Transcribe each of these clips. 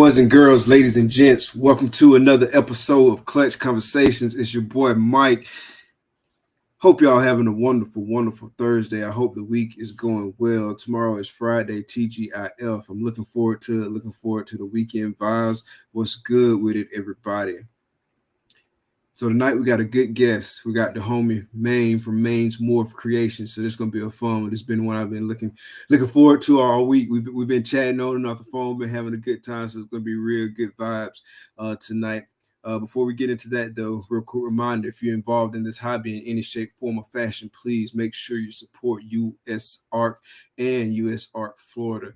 Boys and girls, ladies and gents, welcome to another episode of Clutch Conversations. It's your boy Mike. Hope y'all having a wonderful, wonderful Thursday. I hope the week is going well. Tomorrow is Friday, TGIF. I'm looking forward to it. Looking forward to the weekend vibes. What's good with it, everybody? So tonight we got a good guest. We got the homie Maine from Maine's Morph Creations. So this is gonna be a fun one. It's been one I've been looking forward to all week. We've been chatting on and off the phone, been having a good time. So it's gonna be real good vibes tonight. Before we get into that though, real quick reminder: if you're involved in this hobby in any shape, form, or fashion, please make sure you support US Arc and US Arc Florida.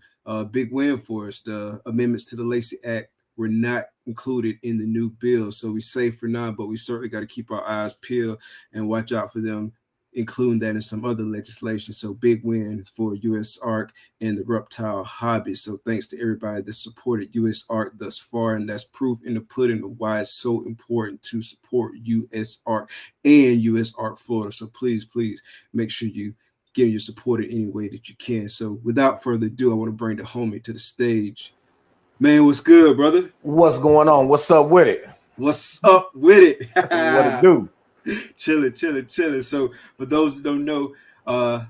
Big win for us. The amendments to the Lacey Act were not included in the new bill. So we safe for now, but we certainly got to keep our eyes peeled and watch out for them, including that in some other legislation. So big win for US Arc and the reptile hobby. So thanks to everybody that supported US Arc thus far. And that's proof in the pudding of why it's so important to support US Arc and US Arc Florida. So please make sure you give your support in any way that you can. So without further ado, I want to bring the homie to the stage. Man, what's good, brother? What's going on? What's up with it? What's up with it? What it do? Chilling. So for those that don't know, tell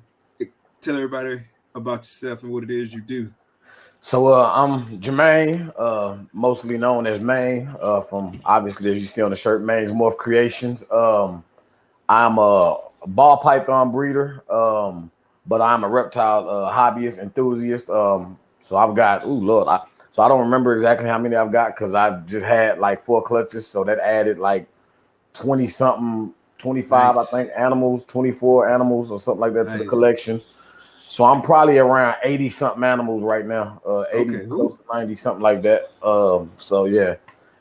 everybody about yourself and what it is you do. So I'm Jermaine, mostly known as Maine, from obviously as you see on the shirt, Maine's Morph Creations. I'm a ball python breeder, but I'm a reptile hobbyist, enthusiast. So I've got, so I don't remember exactly how many I've got because I just had like 4 clutches. So that added like 20 something, 25, nice. I think, animals, 24 animals or something like that to the collection. So I'm probably around 80 something animals right now, 80, close to 90, something like that. So yeah.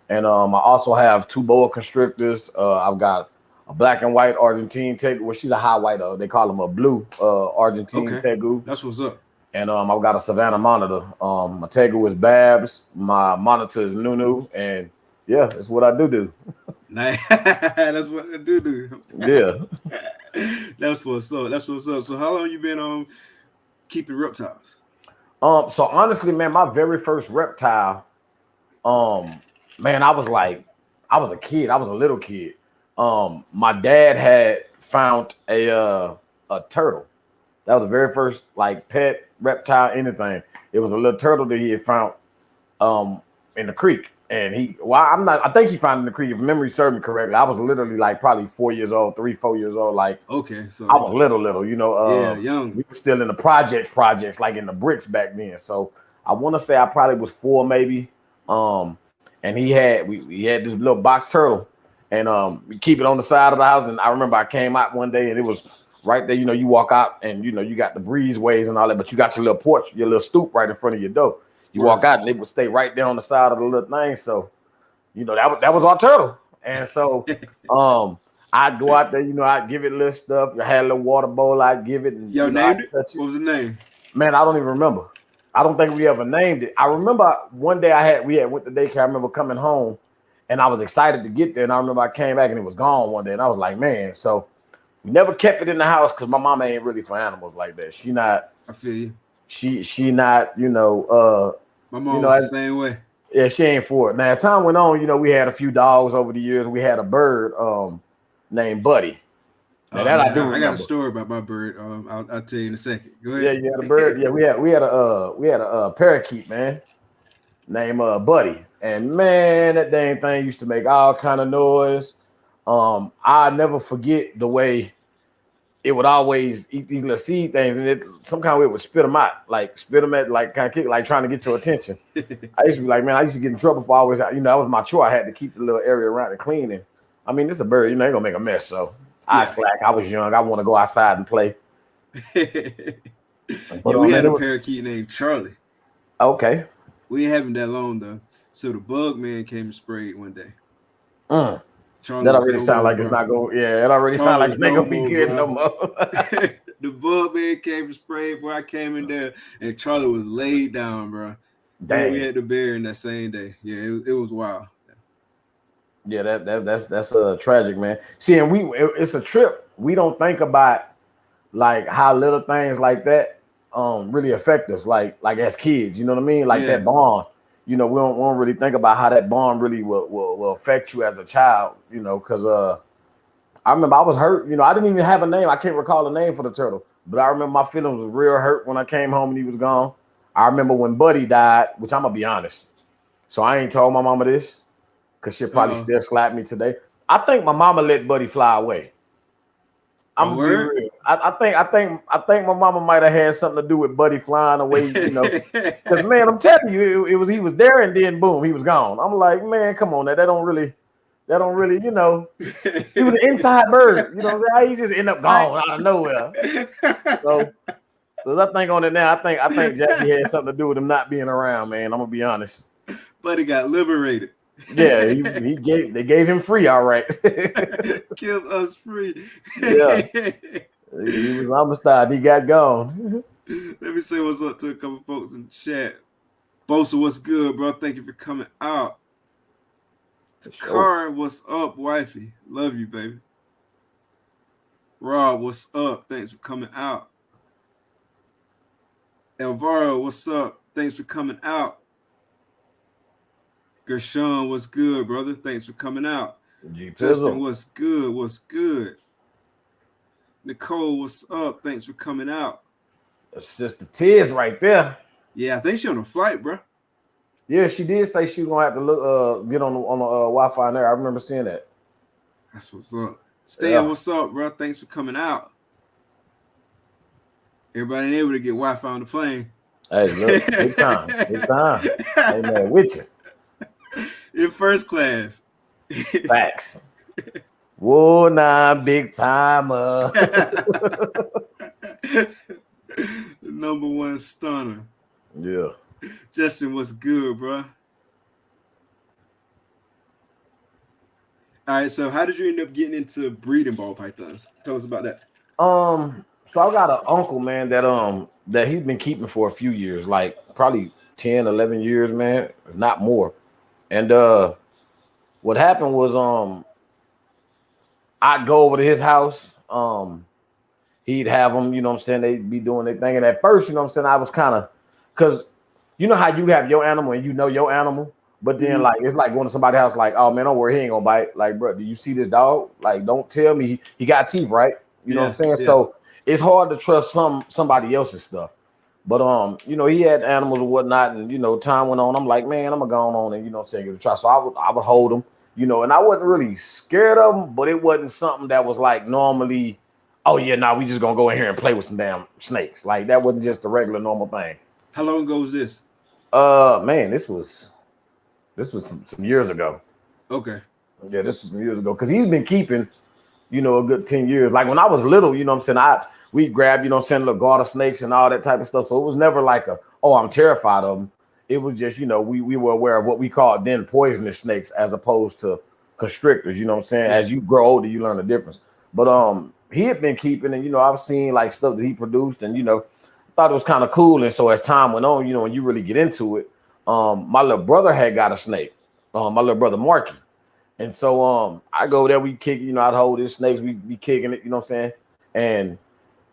And I also have 2 boa constrictors. I've got a black and white Argentine tegu. Well, she's a high white. They call them a blue Argentine tegu. That's what's up. And I've got a Savannah monitor. My tegu is Babs. My monitor is Nunu. And yeah, that's what I do. Nice. That's what I do. Yeah. That's what's up. So how long you been keeping reptiles? So honestly, man, my very first reptile, man, I was a kid. I was a little kid. My dad had found a turtle. That was the very first like pet reptile, anything. It was a little turtle that he had found in the creek. And I think he found it in the creek, if memory serves me correctly. I was literally like probably 4 years old, 4 years old. Like, okay, so I was little, you know. Young. We were still in the projects, like in the bricks back then. So I want to say I probably was 4 maybe. And we had this little box turtle, and we keep it on the side of the house. And I remember I came out one day and it was right there, you walk out and you got the breezeways and all that, but you got your little porch, your little stoop right in front of your door. You walk out and it would stay right there on the side of the little thing. So, that was our turtle. And so I'd go out there, I'd give it little stuff. I had a little water bowl, I'd give it. And, named it? What was the name? Man, I don't even remember. I don't think we ever named it. I remember one day we had went to daycare. I remember coming home and I was excited to get there. And I remember I came back and it was gone one day. And I was like, man, so we never kept it in the house because my mama ain't really for animals like that. She not. I feel you. She not. My mom was the same way. Yeah, she ain't for it. Now, as time went on, we had a few dogs over the years. We had a bird named Buddy. Now, I do remember. I got a story about my bird. I'll tell you in a second. Go ahead. Yeah, you had a bird. Yeah, we had a parakeet, man, named Buddy. And man, that dang thing used to make all kind of noise. I never forget the way it would always eat these little seed things, and somehow it would spit them out, like spit them at, like kind of kick, like trying to get your attention. I used to be like, man, I used to get in trouble for always, that was my chore. I had to keep the little area around it clean. And I mean, it's a bird, ain't gonna make a mess. So I slack. I was young. I want to go outside and play. We had a parakeet named Charlie. Okay. We ain't having that long though. So the bug man came and sprayed one day. Charlie that already sound like it's not going. Yeah, it already sound like it's not gonna be good no more. The bug man came and sprayed, bro. I came in there and Charlie was laid down, bro. Dang. We had to bury him that same day. Yeah, it was wild. Yeah, that's tragic, man. See, and it's a trip. We don't think about like how little things like that really affect us, like as kids. You know what I mean? Like that bond. we don't really think about how that bond really will affect you as a child, because I remember I was hurt. I didn't even have a name. I can't recall a name for the turtle, but I remember my feelings was real hurt when I came home and he was gone. I remember when Buddy died, which I'm gonna be honest. So I ain't told my mama this because she'll probably still slap me today. I think my mama let Buddy fly away. I'm gonna be real. I think my mama might have had something to do with Buddy flying away, Because man, I'm telling you, he was there and then boom, he was gone. I'm like, man, come on, that don't really, he was an inside bird, what I'm saying? How he just end up gone out of nowhere. So as I think on it now, I think Jackie had something to do with him not being around, man. I'm gonna be honest. Buddy got liberated. Yeah, they gave him free, all right. Killed us free. Yeah. He was homicide. He got gone. Let me say what's up to a couple folks in the chat. Bosa, what's good, bro? Thank you for coming out. Takara, what's up, wifey? Love you, baby. Rob, what's up? Thanks for coming out. Elvaro, what's up? Thanks for coming out. Gershon, what's good, brother? Thanks for coming out. Justin, what's good? What's good? Nicole, what's up? Thanks for coming out. That's just the tears right there. Yeah, I think she's on a flight, bro. Yeah, she did say she was gonna have to look, get on the Wi-Fi in there. I remember seeing that. That's what's up. Stan, what's up, bro? Thanks for coming out. Everybody ain't able to get Wi-Fi on the plane. Hey, look, big time. Hey, man, with you. In first class. Facts. Whoa, nah, big timer. Number one stunner. Yeah. Justin, what's good, bro? All right, so how did you end up getting into breeding ball pythons? Tell us about that. So I got an uncle, man, that he's been keeping for a few years, like probably 10, 11 years, man, if not more. And what happened was I'd go over to his house. He'd have them, they'd be doing their thing. And at first, I was kind of, because you know how you have your animal and your animal, but then like it's like going to somebody's house, like, oh man, don't worry, he ain't gonna bite. Like, bro, do you see this dog? Like, don't tell me he got teeth, right? You know what I'm saying? Yeah. So it's hard to trust somebody else's stuff. But he had animals and whatnot, and time went on. I'm like, man, I'm gonna go on and give it a try. So I would hold them, and I wasn't really scared of them, but it wasn't something that was like normally, oh yeah, nah, we just gonna go in here and play with some damn snakes. Like that wasn't just a regular normal thing. How long ago was this? Man, this was some years ago. Okay. Yeah, this was some years ago. Because he's been keeping, a good 10 years. Like when I was little, we grabbed, little garter snakes and all that type of stuff. So it was never like I'm terrified of them. It was just, we were aware of what we called then poisonous snakes as opposed to constrictors, As you grow older, you learn the difference. But he had been keeping, and I've seen like stuff that he produced, and thought it was kind of cool. And so as time went on, when you really get into it, my little brother had got a snake, my little brother Marky. And so I go there, we kick, I'd hold his snakes, we be kicking it, And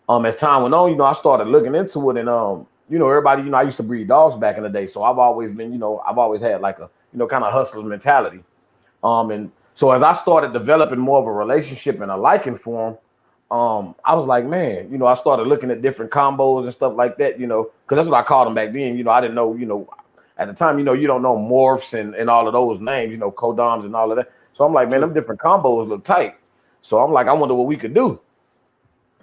as time went on, I started looking into it, and everybody, I used to breed dogs back in the day. So I've always been, I've always had like a, kind of hustler's mentality. And so as I started developing more of a relationship and a liking for him, I was like, man, I started looking at different combos and stuff like that, because that's what I called them back then. I didn't know, at the time, you don't know morphs and all of those names, codoms and all of that. So I'm like, man, them different combos look tight. So I'm like, I wonder what we could do.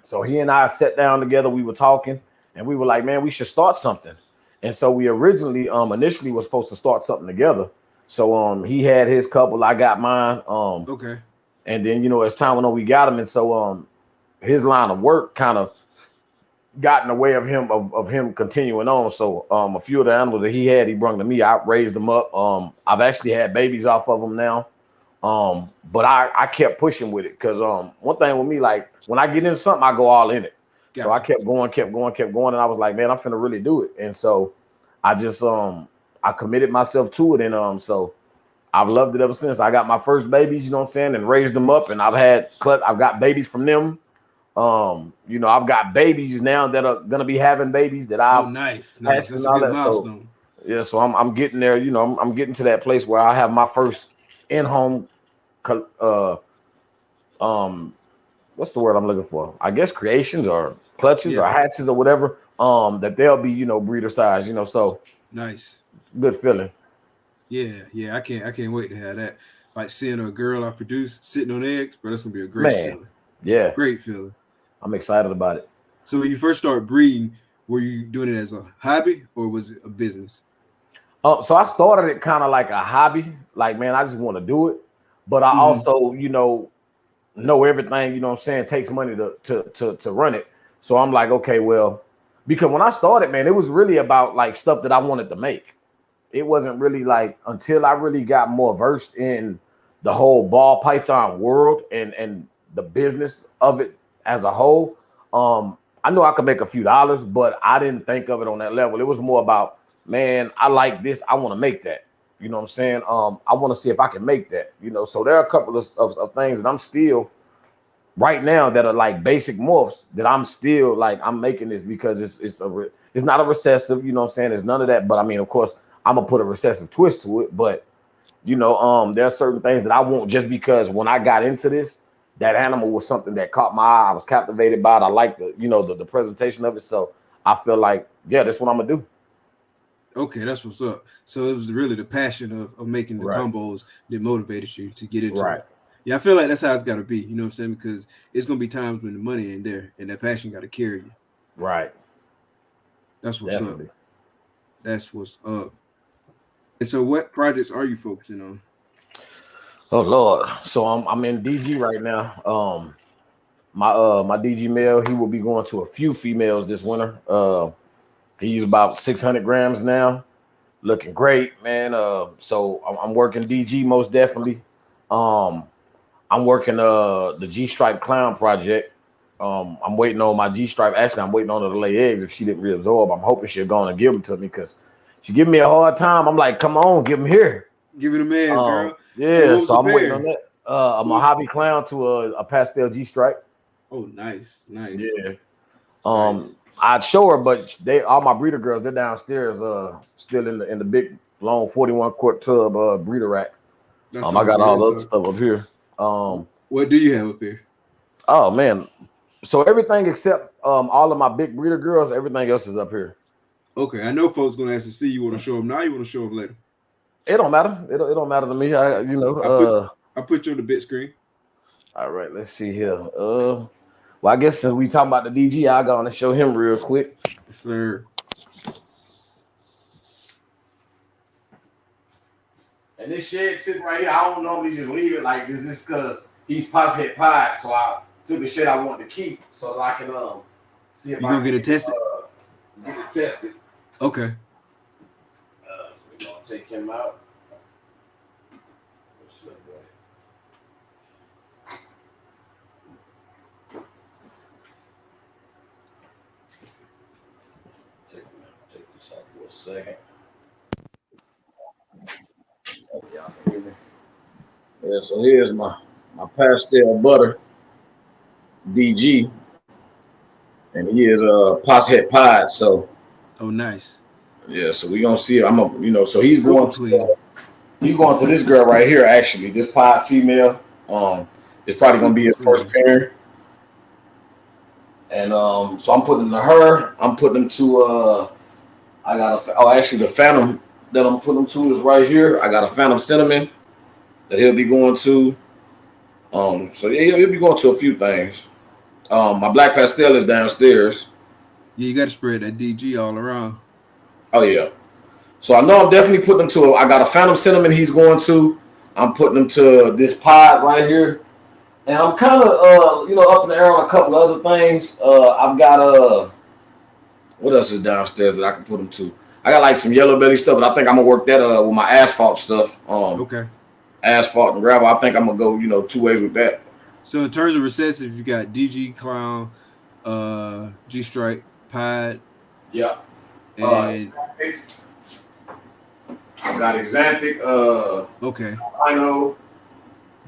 So he and I sat down together, we were talking, and we were like, man, we should start something. And so we originally, initially was supposed to start something together. So he had his couple, I got mine. Okay. And then, as time went on, we got him. And so his line of work kind of got in the way of him continuing on. So a few of the animals that he brought to me. I raised them up. I've actually had babies off of them now. But I kept pushing with it because one thing with me, like when I get into something, I go all in it. Gotcha. So I kept going, and I was like, man, I'm finna really do it. And so I just I committed myself to it, and so I've loved it ever since. I got my first babies, and raised them up, and I've got babies from them. I've got babies now that are gonna be having babies that I've nice. That's a good milestone. Yeah, so I'm getting there. You know, I'm getting to that place where I have my first in-home, um, what's the word I'm looking for? I guess creations or clutches or hatches or whatever. That they'll be, you know, breeder size. You know, so nice. good feeling. Yeah. I can't wait to have that. Like seeing a girl I produce sitting on eggs, bro. That's gonna be a great Man, feeling. yeah, Great feeling. I'm excited about it. So when you first started breeding, were you doing it as a hobby or was it a business? So I started it kind of like a hobby. Like, man, I just want to do it. But I also, you know everything, you know what I'm saying, takes money to run it. So I'm like, okay, well, because when I started, man, it was really about like stuff that I wanted to make. It wasn't really like until I really got more versed in the whole ball python world and the business of it as a whole. I know I could make a few dollars, but I didn't think of it on that level. It was more about, man, I like this, I want to make that. You know what I'm saying? I want to see if I can make that. You know, so there are a couple of things that I'm still right now that are like basic morphs that I'm still like I'm making this because it's not a recessive, you know what I'm saying? It's none of that. But I mean, of course, I'm gonna put a recessive twist to it. But you know, there are certain things that I want just because when I got into this, that animal was something that caught my eye. I was captivated by it. I like the, you know, the presentation of it. So I feel like, yeah, that's what I'm gonna do. Okay, that's what's up. So it was really the passion of making the Right. combos that motivated you to get into Right. it. Yeah, I feel like that's how it's got to be. You know what I'm saying? Because it's gonna be times when the money ain't there, and that passion got to carry you. Right. That's what's up. Definitely. That's what's up. And so, what projects are you focusing on? Oh Lord. So I'm in DG right now. My DG male, he will be going to a few females this winter. He's about 600 grams now, looking great, man. So I'm working DG most definitely. Um, I'm working the G Stripe Clown project. I'm waiting on my G Stripe. Actually, I'm waiting on her to lay eggs. If she didn't reabsorb, I'm hoping she'll go on and give them to me because she giving me a hard time. I'm like, come on, give them here. Giving them eggs, girl. Hey, Yeah, what was so the I'm waiting on pair? that. A Mojave Clown to a pastel G Stripe. Oh, nice. Yeah. Nice. I'd show her, but they all my breeder girls, they're downstairs, still in the big long 41 quart tub breeder rack. That's I all got all good. the other So, stuff up here. what do you have up here? Oh man. So everything except all of my big breeder girls, everything else is up here. Okay, I know folks gonna ask to see you. Want to show them now? You want to show them later? It don't matter. It don't matter to me. I put you on the bit screen. All right, let's see here. Well, I guess since we talking about the DG, I'll go on and show him real quick. Yes, sir. And this shed sitting right here, I don't normally just leave it like this. Is because he's pos head pied, so I took the shed I wanted to keep so that I can see if You I gonna can get it tested? get it tested. Okay. We're gonna take him out. Take this off for a second. Oh, y'all can hear me. Yeah, so here's my pastel butter DG, and he is pos head pied. So Oh, nice. yeah, so we gonna see. So Super clean. he's going to this girl right here. Actually, this pod female. It's probably gonna Super be his first clean. parent. And so I'm putting to her. I'm putting them to actually the Phantom that I'm putting them to is right here. I got a Phantom Cinnamon that he'll be going to. So yeah, he'll be going to a few things. My Black Pastel is downstairs. Yeah, you got to spread that DG all around. Oh yeah. So I know I'm definitely putting them to. I got a Phantom Cinnamon he's going to. I'm putting them to this pod right here. And I'm kind of up in the air on a couple of other things. I've got what else is downstairs that I can put them to? I got like some yellow belly stuff, but I think I'm gonna work that with my asphalt stuff. Okay. Asphalt and gravel. I think I'm gonna go, two ways with that. So in terms of recessive, you got DG Clown, G Strike, Pied. Yeah. And I got Exantic. Okay. I know.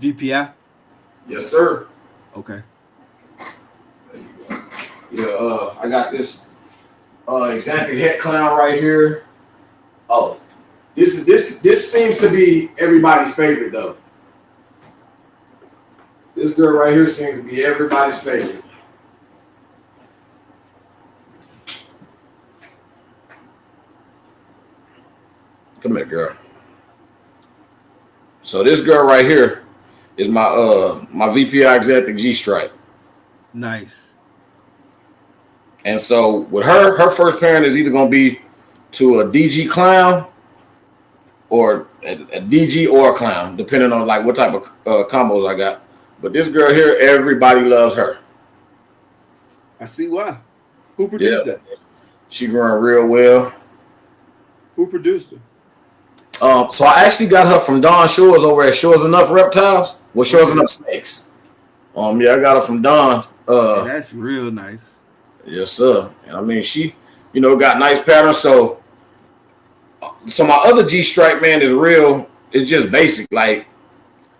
VPI. Yes, sir. Okay. Yeah. I got this Exantic head clown right here. Oh, this seems to be everybody's favorite though. This girl right here seems to be everybody's favorite. Come here, girl. So this girl right here is my VPI Exotic G stripe. Nice. And so with her first parent is either gonna be to a DG clown or a DG or a clown, depending on like what type of combos I got. But this girl here, everybody loves her. I see why. Who produced that? She growing real well. Who produced her? So I actually got her from Don Shores over at Shores Enough Reptiles. Well, Shores Enough Snakes. Yeah, I got her from Don. That's real nice. Yes, sir. And I mean, she, got nice patterns. So my other G stripe, man, is real. It's just basic. Like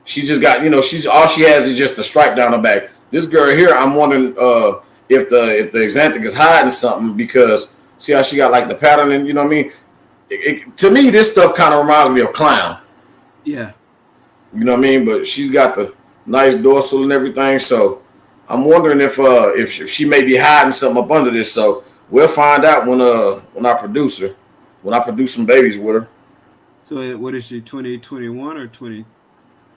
she just got, she's all she has is just a stripe down her back. This girl here, I'm wondering if the Xanthic is hiding something because see how she got like the pattern and you know what I mean. To me, this stuff kind of reminds me of clown. Yeah. You know what I mean? But she's got the nice dorsal and everything. So I'm wondering if she may be hiding something up under this. So we'll find out when I produce her, when I produce some babies with her. So what is she, 2021 or 20?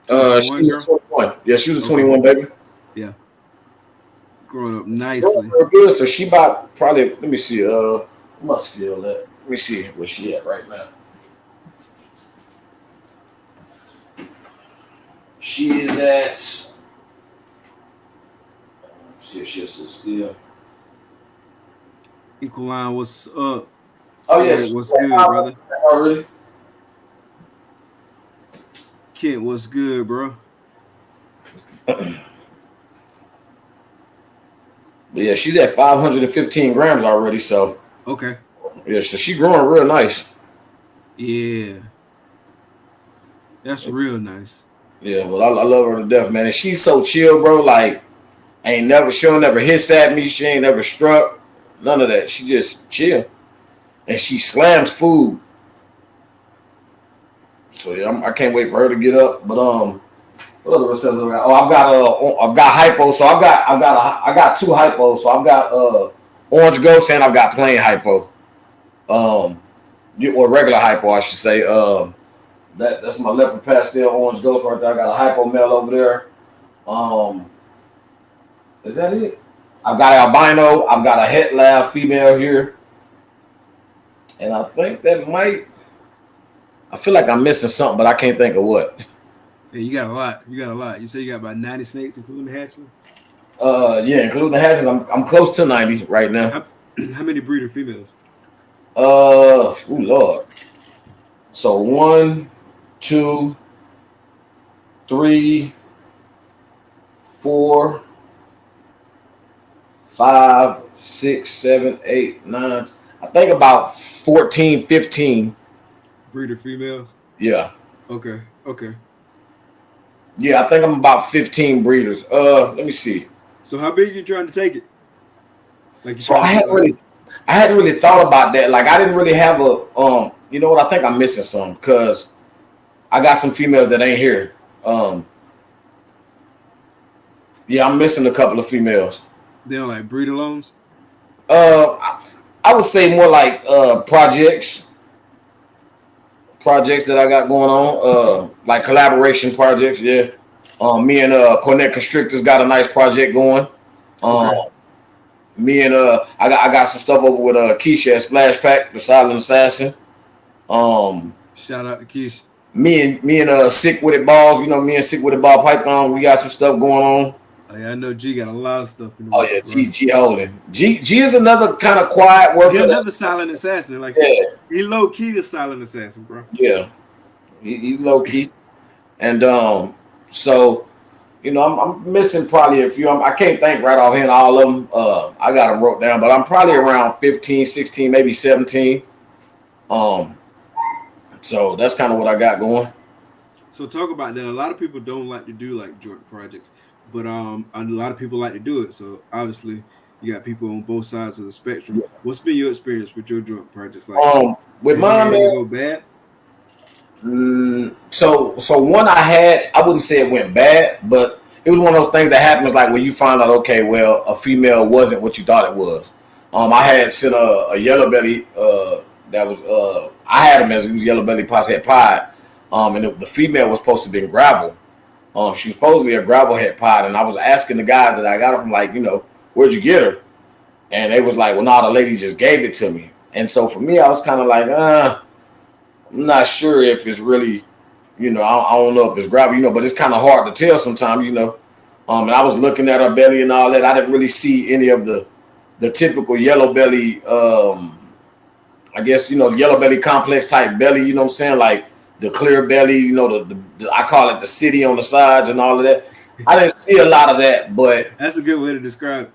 She was 21. Yeah, she was a 21 baby. Yeah. Growing up nicely. Real good. So she about probably, let me see, what scale that? Let me see where she at right now. She is at. Let's see if she's still. Equaline, what's up? Oh yes, what's good, brother? Already. Kent, what's good, bro? Yeah, she's at 515 grams already. So okay. Yeah, so she growing real nice. Yeah. That's real nice. Yeah, well, I love her to death, man. And she's so chill, bro. Like, she'll never hiss at me. She ain't never struck. None of that. She just chill. And she slams food. So yeah, I can't wait for her to get up. But what other recessors I got? Oh, I've got hypo. So I got two hypos. So I've got orange ghost and I've got plain hypo. Or regular hypo, I should say. That's my leopard pastel orange ghost right there. I got a hypo male over there. Is that it? I've got albino. I've got a het lab female here, and I think that might. I feel like I'm missing something, but I can't think of what. Yeah, you got a lot. You say you got about 90 snakes, including the hatchlings. Yeah, including the hatchlings. I'm close to 90 right now. How many breeder females? Oh Lord. So 1, 2, 3, 4, 5, 6, 7, 8, 9. I think about 14, 15. Breeder females? Yeah. Okay. Yeah, I think I'm about 15 breeders. Let me see. So how big are you trying to take it? I hadn't really thought about that. Like I didn't really have a you know what, I think I'm missing some because I got some females that ain't here. Yeah, I'm missing a couple of females. They don't like breeder loans? I would say more like projects that I got going on, like collaboration projects. Yeah, me and Cornet Constrictors got a nice project going. Okay. Me and I got some stuff over with Keisha at Splash Pack, the Silent Assassin. Shout out to Keisha. Me and Sick With It Balls, me and Sick With It Ball Python, we got some stuff going on. Oh, yeah, I know G got a lot of stuff in the works, yeah, G holding. G is another kind of quiet worker. He's another silent assassin. Like he low key a silent assassin, bro. Yeah. He's low key. And so I'm missing probably a few. I can't think right offhand all of them. I got them wrote down, but I'm probably around 15, 16, maybe 17. So that's kind of what I got going. So talk about that. A lot of people don't like to do like joint projects, but a lot of people like to do it. So obviously you got people on both sides of the spectrum. What's been your experience with your joint projects like? With Have you mine, had any man. go bad? So one I had, I wouldn't say it went bad, but it was one of those things that happens like when you find out, okay, well, a female wasn't what you thought it was. I had sent a yellow belly that was I had him as he was yellow belly posse head pied, and the female was supposed to be in gravel. She was supposedly a gravel head pied, and I was asking the guys that I got her from, like, where'd you get her? And they was like, well, no, the lady just gave it to me. And so for me, I was kind of like, I'm not sure if it's really, I don't know if it's gravel, but it's kind of hard to tell sometimes. And I was looking at her belly and all that. I didn't really see any of the typical yellow belly, I guess, yellow belly complex type belly, you know what I'm saying? Like the clear belly, I call it the city on the sides and all of that. I didn't see a lot of that, but That's a good way to describe it.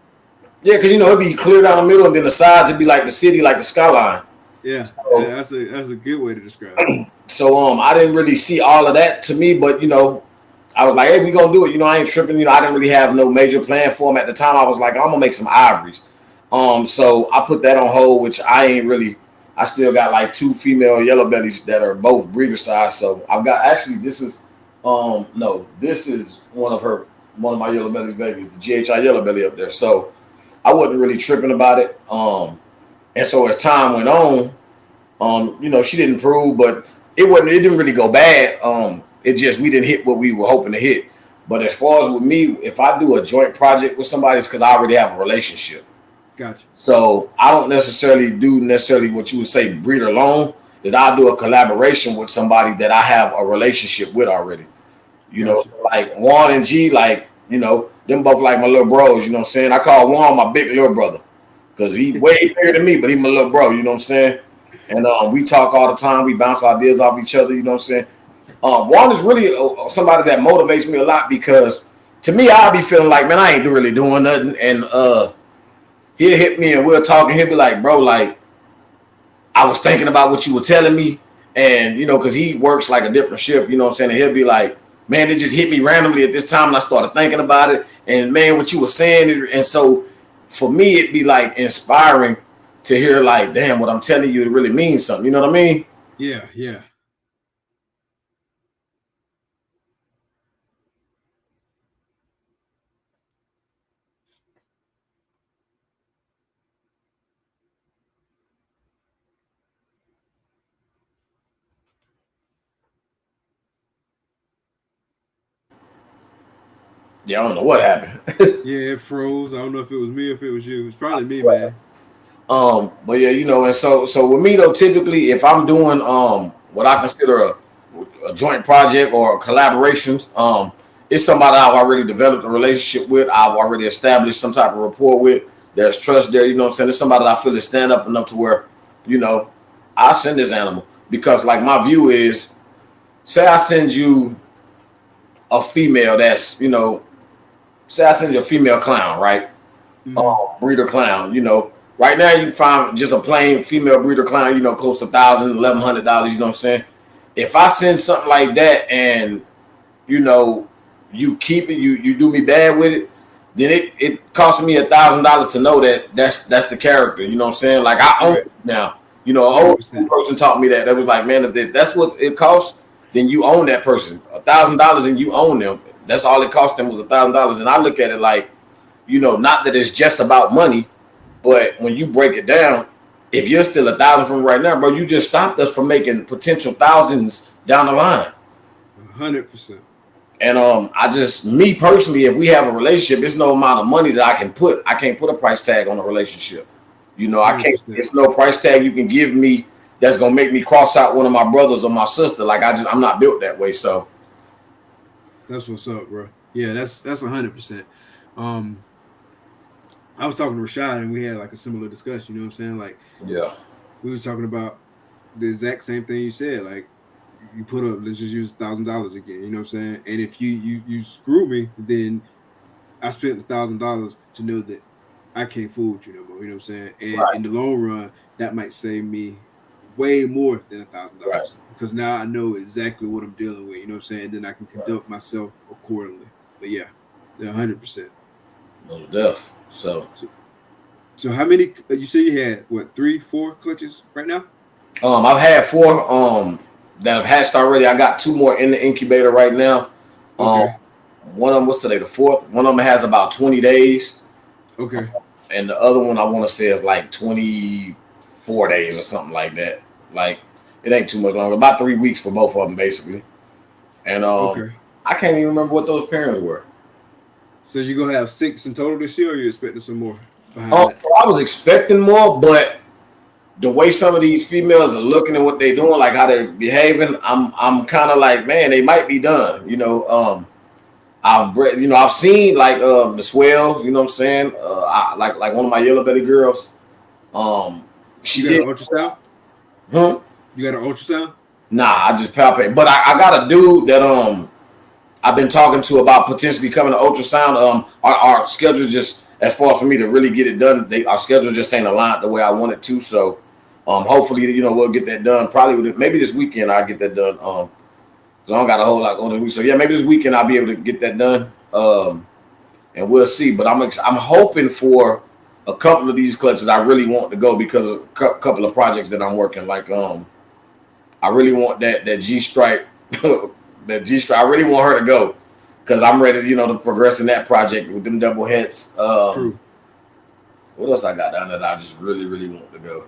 yeah, because, it'd be clear down the middle and then the sides, it'd be like the city, like the skyline. Yeah, So, that's a good way to describe it. so I didn't really see all of that to me, but, I was like, hey, we gonna do it. I ain't tripping. I didn't really have no major plan for them at the time. I was like, I'm gonna make some ivories. So I put that on hold, which I ain't really. I still got like 2 female yellow bellies that are both breeder size. So I've got, actually, this is no, this is one of my yellow bellies babies, the GHI yellow belly up there. So I wasn't really tripping about it. And so as time went on, she didn't improve, but it didn't really go bad. It just, we didn't hit what we were hoping to hit. But as far as with me, if I do a joint project with somebody, it's because I already have a relationship. Gotcha. So I don't necessarily do what you would say breeder alone. Is I do a collaboration with somebody that I have a relationship with already. Gotcha. Like Juan and G, like, them both like my little bros. You know what I'm saying? I call Juan my big little brother because he way bigger than me, but he my little bro. You know what I'm saying? And we talk all the time. We bounce ideas off each other. You know what I'm saying? Juan is really somebody that motivates me a lot because to me, I'll be feeling like, man, I ain't really doing nothing. And he'll hit me and we'll talk and he'll be like, bro, like, I was thinking about what you were telling me. And, because he works like a different shift, you know what I'm saying? And he'll be like, man, it just hit me randomly at this time. And I started thinking about it. And, man, what you were saying. And so for me, it'd be like inspiring to hear, like, damn, what I'm telling you, it really means something. You know what I mean? Yeah, yeah. Yeah, I don't know what happened. Yeah, it froze. I don't know if it was me or if it was you. It's probably me, man. But yeah, and so with me though, typically if I'm doing what I consider a joint project or collaborations, it's somebody I've already developed a relationship with, I've already established some type of rapport with, there's trust there, you know what I'm saying? It's somebody that I feel is stand up enough to where, I send this animal. Because like my view is, say I send you a female that's, say I send you a female clown, right? Breeder clown, right now you can find just a plain female breeder clown, close to $1,000, $1,100, you know what I'm saying? If I send something like that and you know you keep it, you do me bad with it, then it costs me $1,000 to know that that's the character, you know what I'm saying? Like I own Right. it now. An old school 100%. person taught me that. That was like, man, if that's what it costs, then you own that person. $1,000 and you own them. That's all it cost them was $1,000. And I look at it like, not that it's just about money, but when you break it down, if you're still 1,000 from right now, bro, you just stopped us from making potential thousands down the line. 100%. And me personally, if we have a relationship, there's no amount of money that I can put. I can't put a price tag on a relationship. I can't. 100%. It's no price tag you can give me that's gonna make me cross out one of my brothers or my sister. Like I'm not built that way. So That's what's up, bro. Yeah, that's 100%. I was talking to Rashad and we had like a similar discussion. You know what I'm saying? Like yeah, we was talking about the exact same thing you said. Like you put up, let's just use $1,000 again. You know what I'm saying? And if you screw me, then I spent $1,000 to know that I can't fool with you no more. You know what I'm saying? And right, in the long run, that might save me way more than right, $1,000 because now I know exactly what I'm dealing with. You know what I'm saying? And then I can right. conduct myself accordingly. But yeah, 100%. Most deaf. So So how many? You said you had what 3, 4 clutches right now? I've had 4 that have hatched already. I got 2 more in the incubator right now. Okay. One of them was today, the 4th. One of them has about 20 days. Okay. And the other one I want to say is like 24 days or something like that. Like it ain't too much longer. About 3 weeks for both of them basically. And Okay. I can't even remember what those parents were. So you're gonna have 6 in total this year, or you expecting some more behind that? So I was expecting more, but the way some of these females are looking at what they're doing, like how they're behaving, I'm kind of like, man, they might be done. I've seen like the swells. You know what I'm saying? Like one of my yellow belly girls. Um, she You got did. an ultrasound? Huh? You got an ultrasound? Nah, I just palpate. But I got a dude that I've been talking to about potentially coming to ultrasound. Our schedule just as far as for me to really get it done. Our schedule just ain't aligned the way I want it to. So, hopefully, we'll get that done. Probably maybe this weekend I'll get that done. So I don't got a whole lot going this week. So yeah, maybe this weekend I'll be able to get that done. And we'll see. But I'm hoping for a couple of these clutches. I really want to go because of a couple of projects that I'm working. Like I really want that G Stripe. That G Stripe. I really want her to go because I'm ready, to progress in that project with them double heads. True. What else I got down that I just really, really want to go?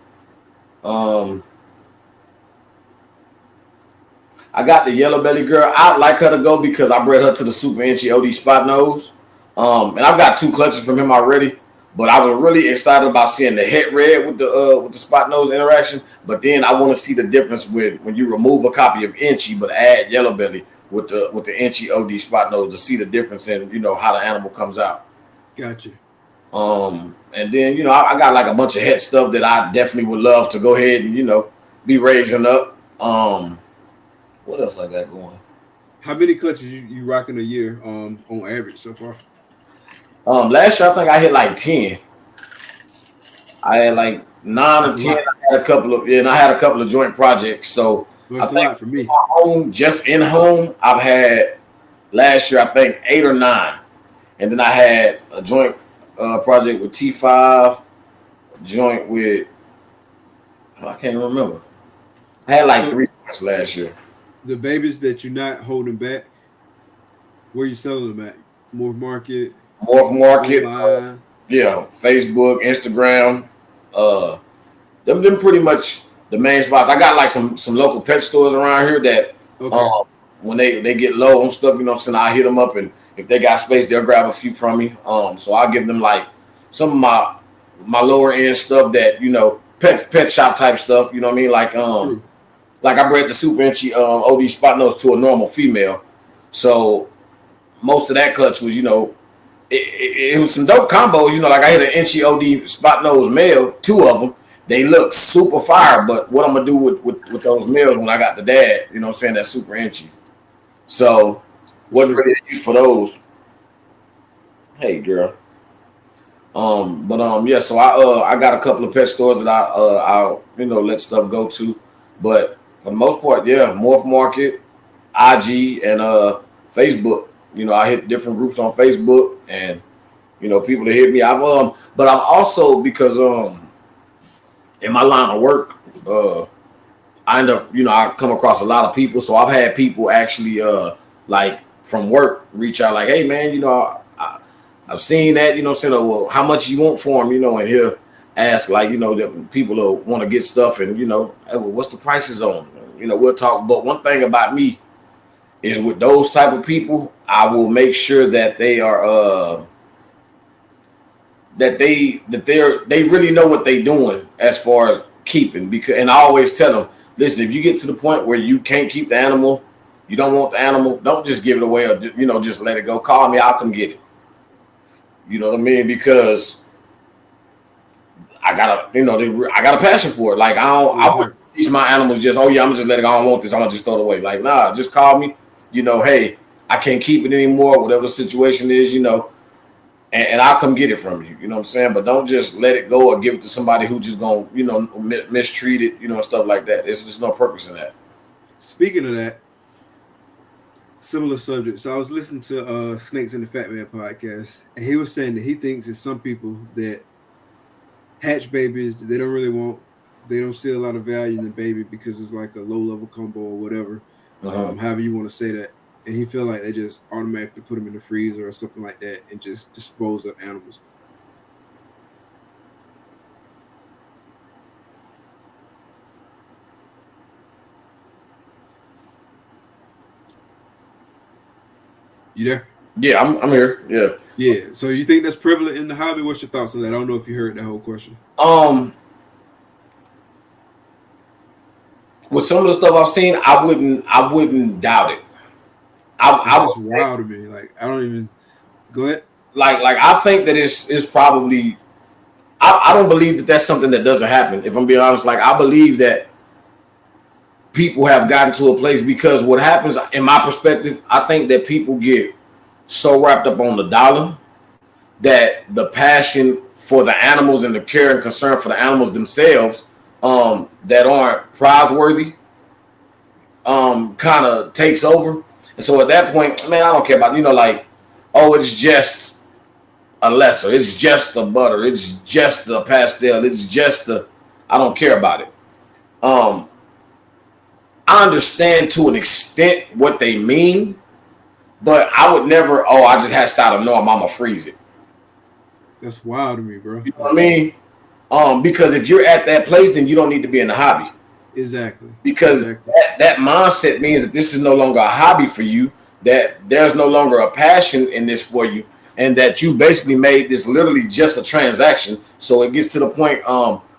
I got the yellow belly girl. I'd like her to go because I bred her to the super inchy OD spot nose. And I've got 2 clutches from him already. But I was really excited about seeing the head red with the spot nose interaction. But then I want to see the difference with when you remove a copy of inchy but add yellow belly with the inchy OD spot nose to see the difference in how the animal comes out. Gotcha. And then I got like a bunch of head stuff that I definitely would love to go ahead and be raising up. What else I got going? How many clutches you rocking a year on average so far? Last year I think I hit like 10. I had like 9 or 10. I had a couple of joint projects. So well, it's a lot for me. Just in home, I've had last year I think 8 or 9, and then I had a joint project with T5, joint with I can't remember. I had like 3 joints last year. The babies that you're not holding back, where you selling them at? Morph Market. Yeah, Facebook, Instagram. Them pretty much the main spots. I got like some local pet stores around here that when they get low on stuff, so I hit them up, and if they got space, they'll grab a few from me. So I give them like some of my lower end stuff that pet shop type stuff. You know what I mean? Like I bred the super inchy OD spot nose to a normal female, so most of that clutch was it was some dope combos. Like I hit an inchy OD spot nose male, 2 of them. They look super fire, but what I'm gonna do with those males when I got the dad, that's super inchy. So wasn't really a use for those. Hey girl. Yeah, so I got a couple of pet stores that I'll let stuff go to. But for the most part, yeah, Morph Market, IG, and Facebook. I hit different groups on Facebook, and people that hit me. But I've also, because in my line of work, I end up, I come across a lot of people. So I've had people actually like from work reach out like, hey man, I've seen that, saying, oh, well, how much you want for them, and he'll ask like, that people will want to get stuff, and hey, well, what's the prices on? We'll talk. But one thing about me is with those type of people, I will make sure that they are that they really know what they're doing as far as keeping. And I always tell them, listen, if you get to the point where you can't keep the animal, you don't want the animal, don't just give it away or just let it go. Call me, I'll come get it. You know what I mean? Because I got a passion for it. Like I wouldn't teach my animals just, oh yeah, I'm just let it go. I don't want this. I'm gonna just throw it away. Like, nah, just call me. Hey, I can't keep it anymore. Whatever the situation is, and I'll come get it from you. You know what I'm saying? But don't just let it go or give it to somebody who just gonna, mistreat it, and stuff like that. There's no purpose in that. Speaking of that, similar subject. So I was listening to Snakes and the Fat Man podcast, and he was saying that he thinks it's some people that hatch babies that they don't really want, they don't see a lot of value in the baby because it's like a low level combo or whatever, however you want to say that. And he feel like they just automatically put them in the freezer or something like that and just dispose of animals. You there? Yeah, I'm here. Yeah. Yeah. So you think that's prevalent in the hobby? What's your thoughts on that? I don't know if you heard that whole question. With some of the stuff I've seen, I wouldn't doubt it. That's wild to me. Like I don't even go ahead. Like I think that it's probably. I don't believe that that's something that doesn't happen. If I'm being honest, like I believe that people have gotten to a place because what happens, in my perspective, I think that people get so wrapped up on the dollar that the passion for the animals and the care and concern for the animals themselves that aren't prize worthy kind of takes over. And so at that point, man, I don't care about, like, oh, it's just a lesser, it's just a butter, it's just a pastel, it's just a, I don't care about it. I understand to an extent what they mean, but I would never, I just hatched out of norm, I'm gonna freeze it. That's wild to me, bro. You know what I mean? Because if you're at that place, then you don't need to be in the hobby. Exactly. Because that mindset means that this is no longer a hobby for you, that there's no longer a passion in this for you, and that you basically made this literally just a transaction. So it gets to the point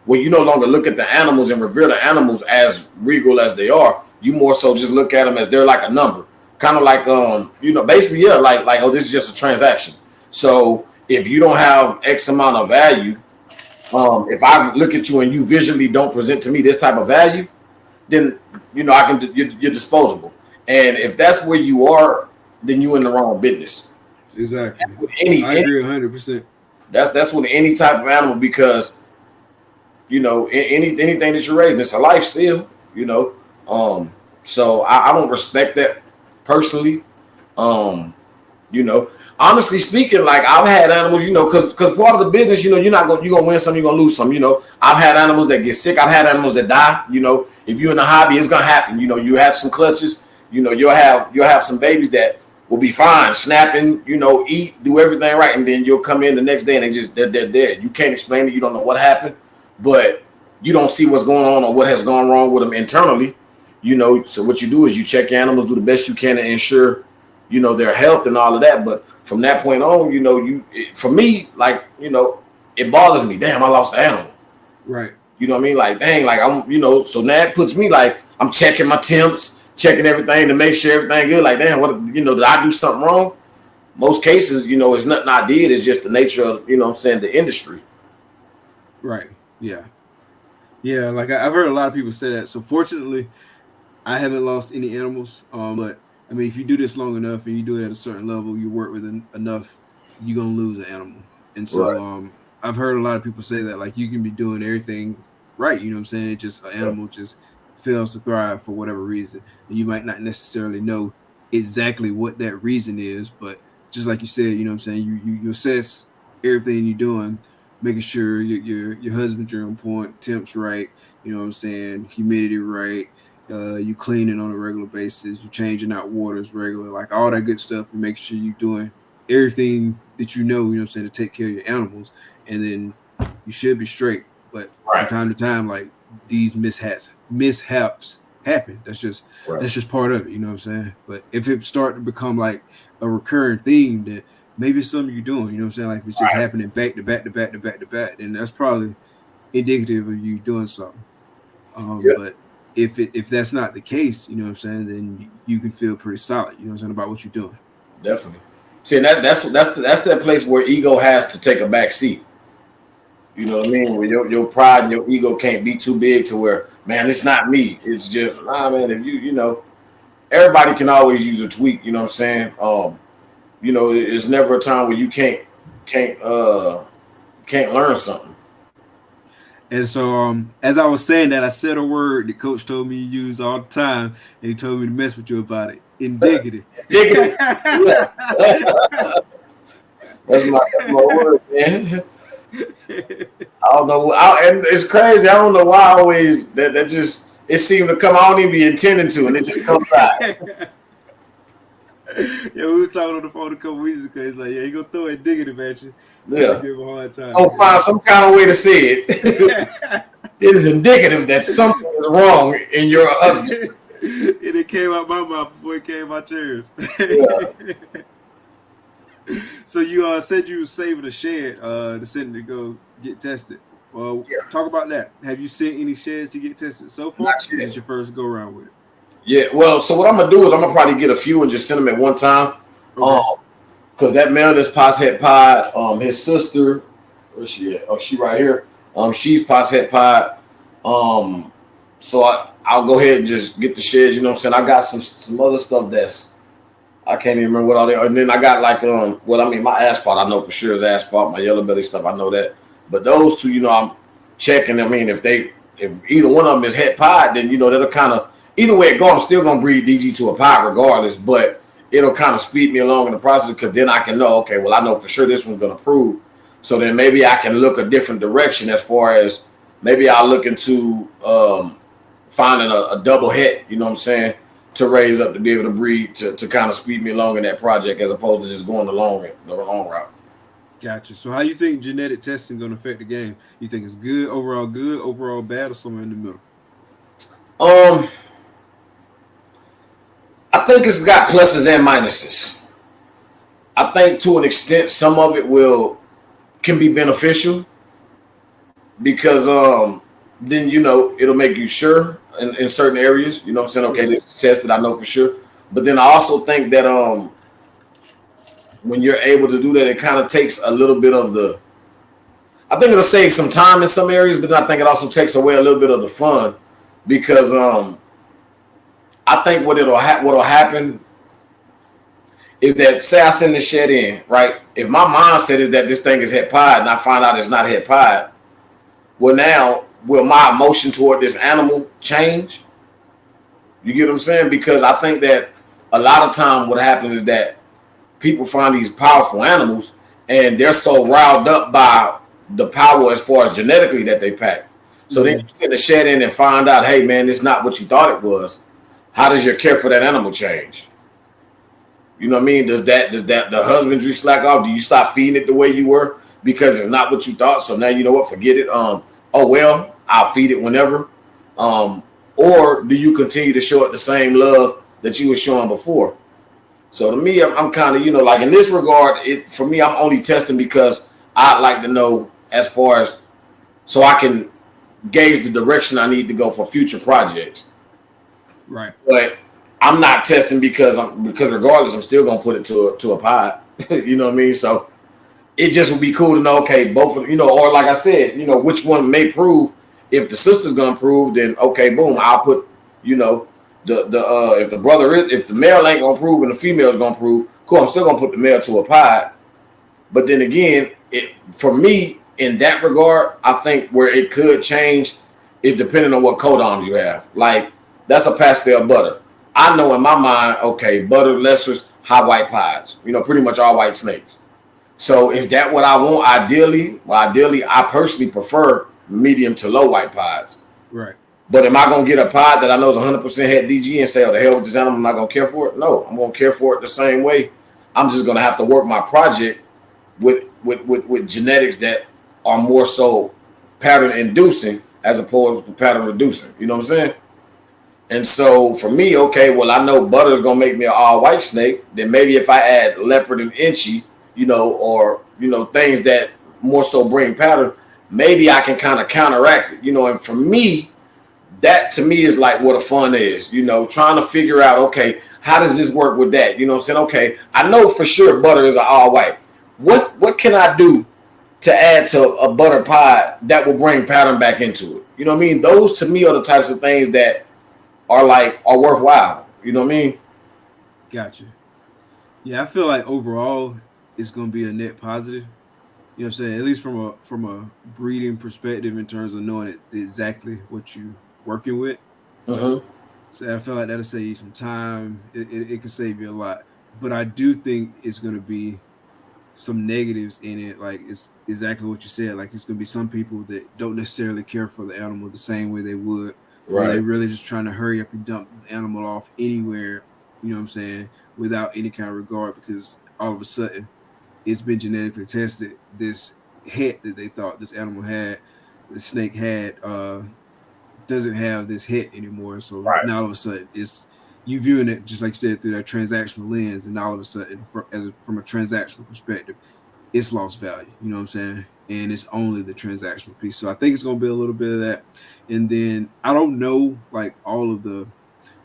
where you no longer look at the animals and revere the animals as regal as they are. You more so just look at them as they're like a number. Kind of like, basically, yeah, like, oh, this is just a transaction. So if you don't have X amount of value, if I look at you and you visually don't present to me this type of value, then I can. You're disposable. And if that's where you are, then you're in the wrong business. Exactly. I agree 100%. That's with any type of animal because anything that you're raising, it's a life still. So I don't respect that personally. Honestly speaking, like I've had animals, because part of the business, you're gonna win some, you're gonna lose some. I've had animals that get sick. I've had animals that die. If you're in the hobby, it's gonna happen. You have some clutches. You'll have some babies that will be fine, snapping. Eat, do everything right, and then you'll come in the next day and they're dead. You can't explain it. You don't know what happened, but you don't see what's going on or what has gone wrong with them internally. So what you do is you check your animals, do the best you can to ensure their health and all of that. But from that point on, for me, like, it bothers me. Damn, I lost the animal. Right. You know what I mean? Like, dang, like I'm, so now it puts me like I'm checking my temps, checking everything to make sure everything good. Like, damn, what, did I do something wrong? Most cases, it's nothing I did. It's just the nature of, the industry. Right. Yeah. Yeah. Like I've heard a lot of people say that. So fortunately, I haven't lost any animals. But I mean, if you do this long enough and you do it at a certain level, you work with enough, you're gonna lose an animal. And so I've heard a lot of people say that, like, you can be doing everything right, you know what I'm saying? It just an animal just fails to thrive for whatever reason. And you might not necessarily know exactly what that reason is, but just like you said, you know what I'm saying, you assess everything you're doing, making sure your husbandry on point, temps right, you know what I'm saying, humidity right. You cleaning on a regular basis, you changing out waters regularly, like all that good stuff, and make sure you're doing everything that you know what I'm saying, to take care of your animals, and then you should be straight. But from time to time, like these mishaps happen. That's just part of it, you know what I'm saying? But if it start to become like a recurring theme, that maybe it's something you're doing, you know what I'm saying? Like if it's just happening back to back to back to back to back, then that's probably indicative of you doing something. But if that's not the case, you know what I'm saying, then you can feel pretty solid, you know what I'm saying, about what you're doing. Definitely. See, that's that place where ego has to take a back seat. You know what I mean? Where your pride and your ego can't be too big to where, man, it's not me. It's just, man, if everybody can always use a tweak, you know what I'm saying? It's never a time where you can't learn something. And so, as I was saying that, I said a word that Coach told me to use all the time, and he told me to mess with you about it. Indicative. That's my word, man. I don't know. And it's crazy. I don't know why I always that just it seemed to come. I don't even be intending to, and it just comes out. Yeah, we were talking on the phone a couple weeks ago. He's like, yeah, you gonna throw it digging at you. Yeah. Give him a hard time. I'll find some kind of way to say it. It is indicative that something is wrong in your husband. And it came out my mouth before it came out yours. Yeah. So you said you were saving a shed to send it to go get tested. Well, talk about that. Have you sent any sheds to get tested so far? This is your first go around with it. Yeah, well, so what I'm gonna do is I'm gonna probably get a few and just send them at one time. Because that man that's Pots Het Pod, his sister, where's she at? Oh, she right here. She's Pots Het Pod. So I'll go ahead and just get the sheds, you know what I'm saying? I got some other stuff that's I can't even remember what all they are. And then I got like my asphalt I know for sure is asphalt, my yellow belly stuff, I know that. But those two, you know, I'm checking. I mean, if either one of them is Het Pod, then you know that'll kind of either way it goes, I'm still gonna breed DG to a pod regardless, but it'll kind of speed me along in the process because then I can know, okay, well, I know for sure this one's gonna prove. So then maybe I can look a different direction as far as maybe I'll look into finding a double het, you know what I'm saying, to raise up to be able to breed to kind of speed me along in that project as opposed to just going the long route. Gotcha. So how you think genetic testing gonna affect the game? You think it's good, overall bad, or somewhere in the middle? I think it's got pluses and minuses. I think to an extent some of it can be beneficial because then you know it'll make you sure in certain areas. You know what I'm saying? Okay, this is tested, I know for sure. But then I also think that when you're able to do that, it kind of takes a little bit of I think it'll save some time in some areas, but then I think it also takes away a little bit of the fun because I think what'll happen is that say I send this shed in, right? If my mindset is that this thing is Het Pod and I find out it's not Het Pod, well now will my emotion toward this animal change? You get what I'm saying? Because I think that a lot of time what happens is that people find these powerful animals and they're so riled up by the power as far as genetically that they pack. So then you send the shed in and find out, hey man, it's not what you thought it was. How does your care for that animal change? You know what I mean? Does that the husbandry slack off? Do you stop feeding it the way you were because it's not what you thought? So now you know what? Forget it. Oh well, I'll feed it whenever. Or do you continue to show it the same love that you were showing before? So to me, I'm kind of, you know, like in this regard, for me, I'm only testing because I'd like to know as far as so I can gauge the direction I need to go for future projects. Right. But I'm not testing because regardless, I'm still gonna put it to a pod. You know what I mean? So it just would be cool to know, okay, both of you know, or like I said, you know, which one may prove. If the sister's gonna prove, then okay, boom, I'll put, you know, if the male ain't gonna prove and the female's gonna prove, cool, I'm still gonna put the male to a pod. But then again, for me in that regard, I think where it could change is depending on what codoms you have. Like that's a pastel butter. I know in my mind, okay, butter lessers, high white pies, you know, pretty much all white snakes. So is that what I want? Ideally, I personally prefer medium to low white pies. Right. But am I going to get a pod that I know is 100% het DG and say, oh, the hell with this animal, I'm not going to care for it? No, I'm going to care for it the same way. I'm just going to have to work my project with genetics that are more so pattern inducing as opposed to pattern reducing. You know what I'm saying? And so for me, okay, well, I know butter is going to make me an all white snake. Then maybe if I add leopard and inchy, you know, or, you know, things that more so bring pattern, maybe I can kind of counteract it, you know. And for me, that to me is like what a fun is, you know, trying to figure out, okay, how does this work with that? You know what I'm saying? Okay, I know for sure butter is an all white. What can I do to add to a butter pie that will bring pattern back into it? You know what I mean? Those to me are the types of things that are worthwhile. You know what I mean? Gotcha. Yeah, I feel like overall it's gonna be a net positive. You know what I'm saying? At least from a breeding perspective in terms of knowing exactly what you working with. Mm-hmm. So I feel like that'll save you some time. It can save you a lot. But I do think it's gonna be some negatives in it. Like it's exactly what you said. Like it's gonna be some people that don't necessarily care for the animal the same way they would, or they Right. really just trying to hurry up and dump the animal off anywhere. You know what I'm saying? Without any kind of regard, because all of a sudden it's been genetically tested. This head that they thought this animal had, the snake had, doesn't have this head anymore. So Right. now all of a sudden it's you viewing it just like you said through that transactional lens, and all of a sudden from a transactional perspective, it's lost value. You know what I'm saying? And it's only the transactional piece. So I think it's gonna be a little bit of that. And then I don't know like all of the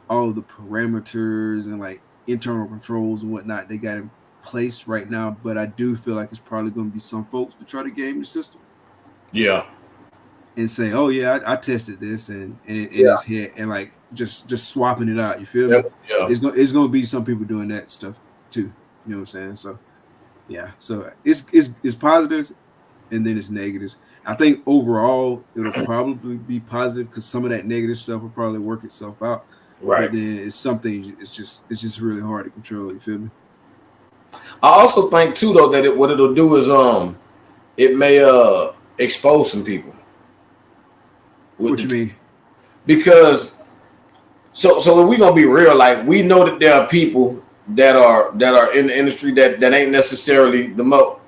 parameters and like internal controls and whatnot they got in place right now, but I do feel like it's probably gonna be some folks to try to game the system Yeah. and say, "Oh yeah, I tested this and Yeah. it's hit," and like just swapping it out. You feel Yeah. me? It's gonna be some people doing that stuff too. You know what I'm saying? So yeah, so it's positives and then it's negatives. I think overall it'll probably be positive because some of that negative stuff will probably work itself out. But Right. then it's something it's just really hard to control. You feel me? I also think too though that what it'll do is it may expose some people with What you the mean? because so if we gonna be real, like we know that there are people that are in the industry that ain't necessarily the most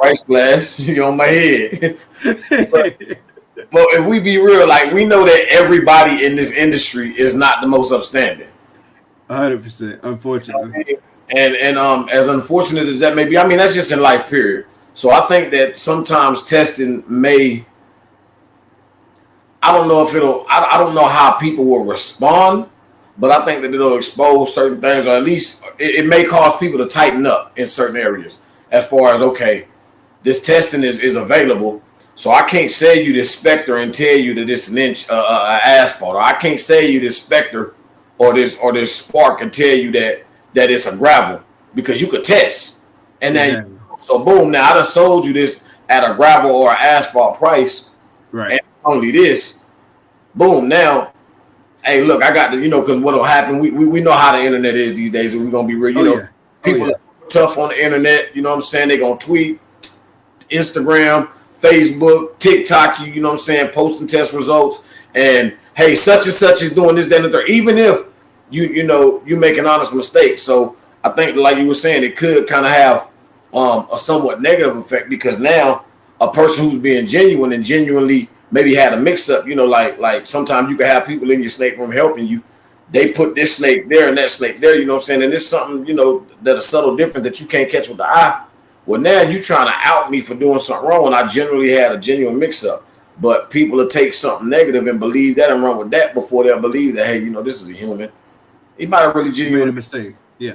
right splash you on my head. But if we be real, like we know that everybody in this industry is not the most upstanding. 100%. Unfortunately. And as unfortunate as that may be, I mean that's just in life, period. So I think that sometimes testing may, I don't know if I don't know how people will respond, but I think that it'll expose certain things, or at least it may cause people to tighten up in certain areas as far as, okay, this testing is available. So I can't sell you this Spectre and tell you that it's an inch asphalt. Or I can't sell you this Spectre or this Spark and tell you that it's a gravel because you could test. And then Exactly. so boom, now I done sold you this at a gravel or asphalt price, Right. and only this. Boom, now, hey, look, I got because what'll happen, we know how the internet is these days, and we're gonna be real, Oh yeah. Oh people yeah. are tough on the internet, you know what I'm saying? They're gonna tweet, Instagram, Facebook, TikTok, you know what I'm saying, posting test results, and hey, such and such is doing this, that, and the third, even if you make an honest mistake. So I think, like you were saying, it could kind of have a somewhat negative effect, because now a person who's being genuine and genuinely maybe had a mix up, like sometimes you can have people in your snake room helping you. They put this snake there and that snake there, you know what I'm saying? And it's something, that a subtle difference that you can't catch with the eye. Well, now you trying to out me for doing something wrong when I generally had a genuine mix up. But people will take something negative and believe that and run with that before they'll believe that, hey, this is a human. He might have really You made a genuinely. mistake. Yeah.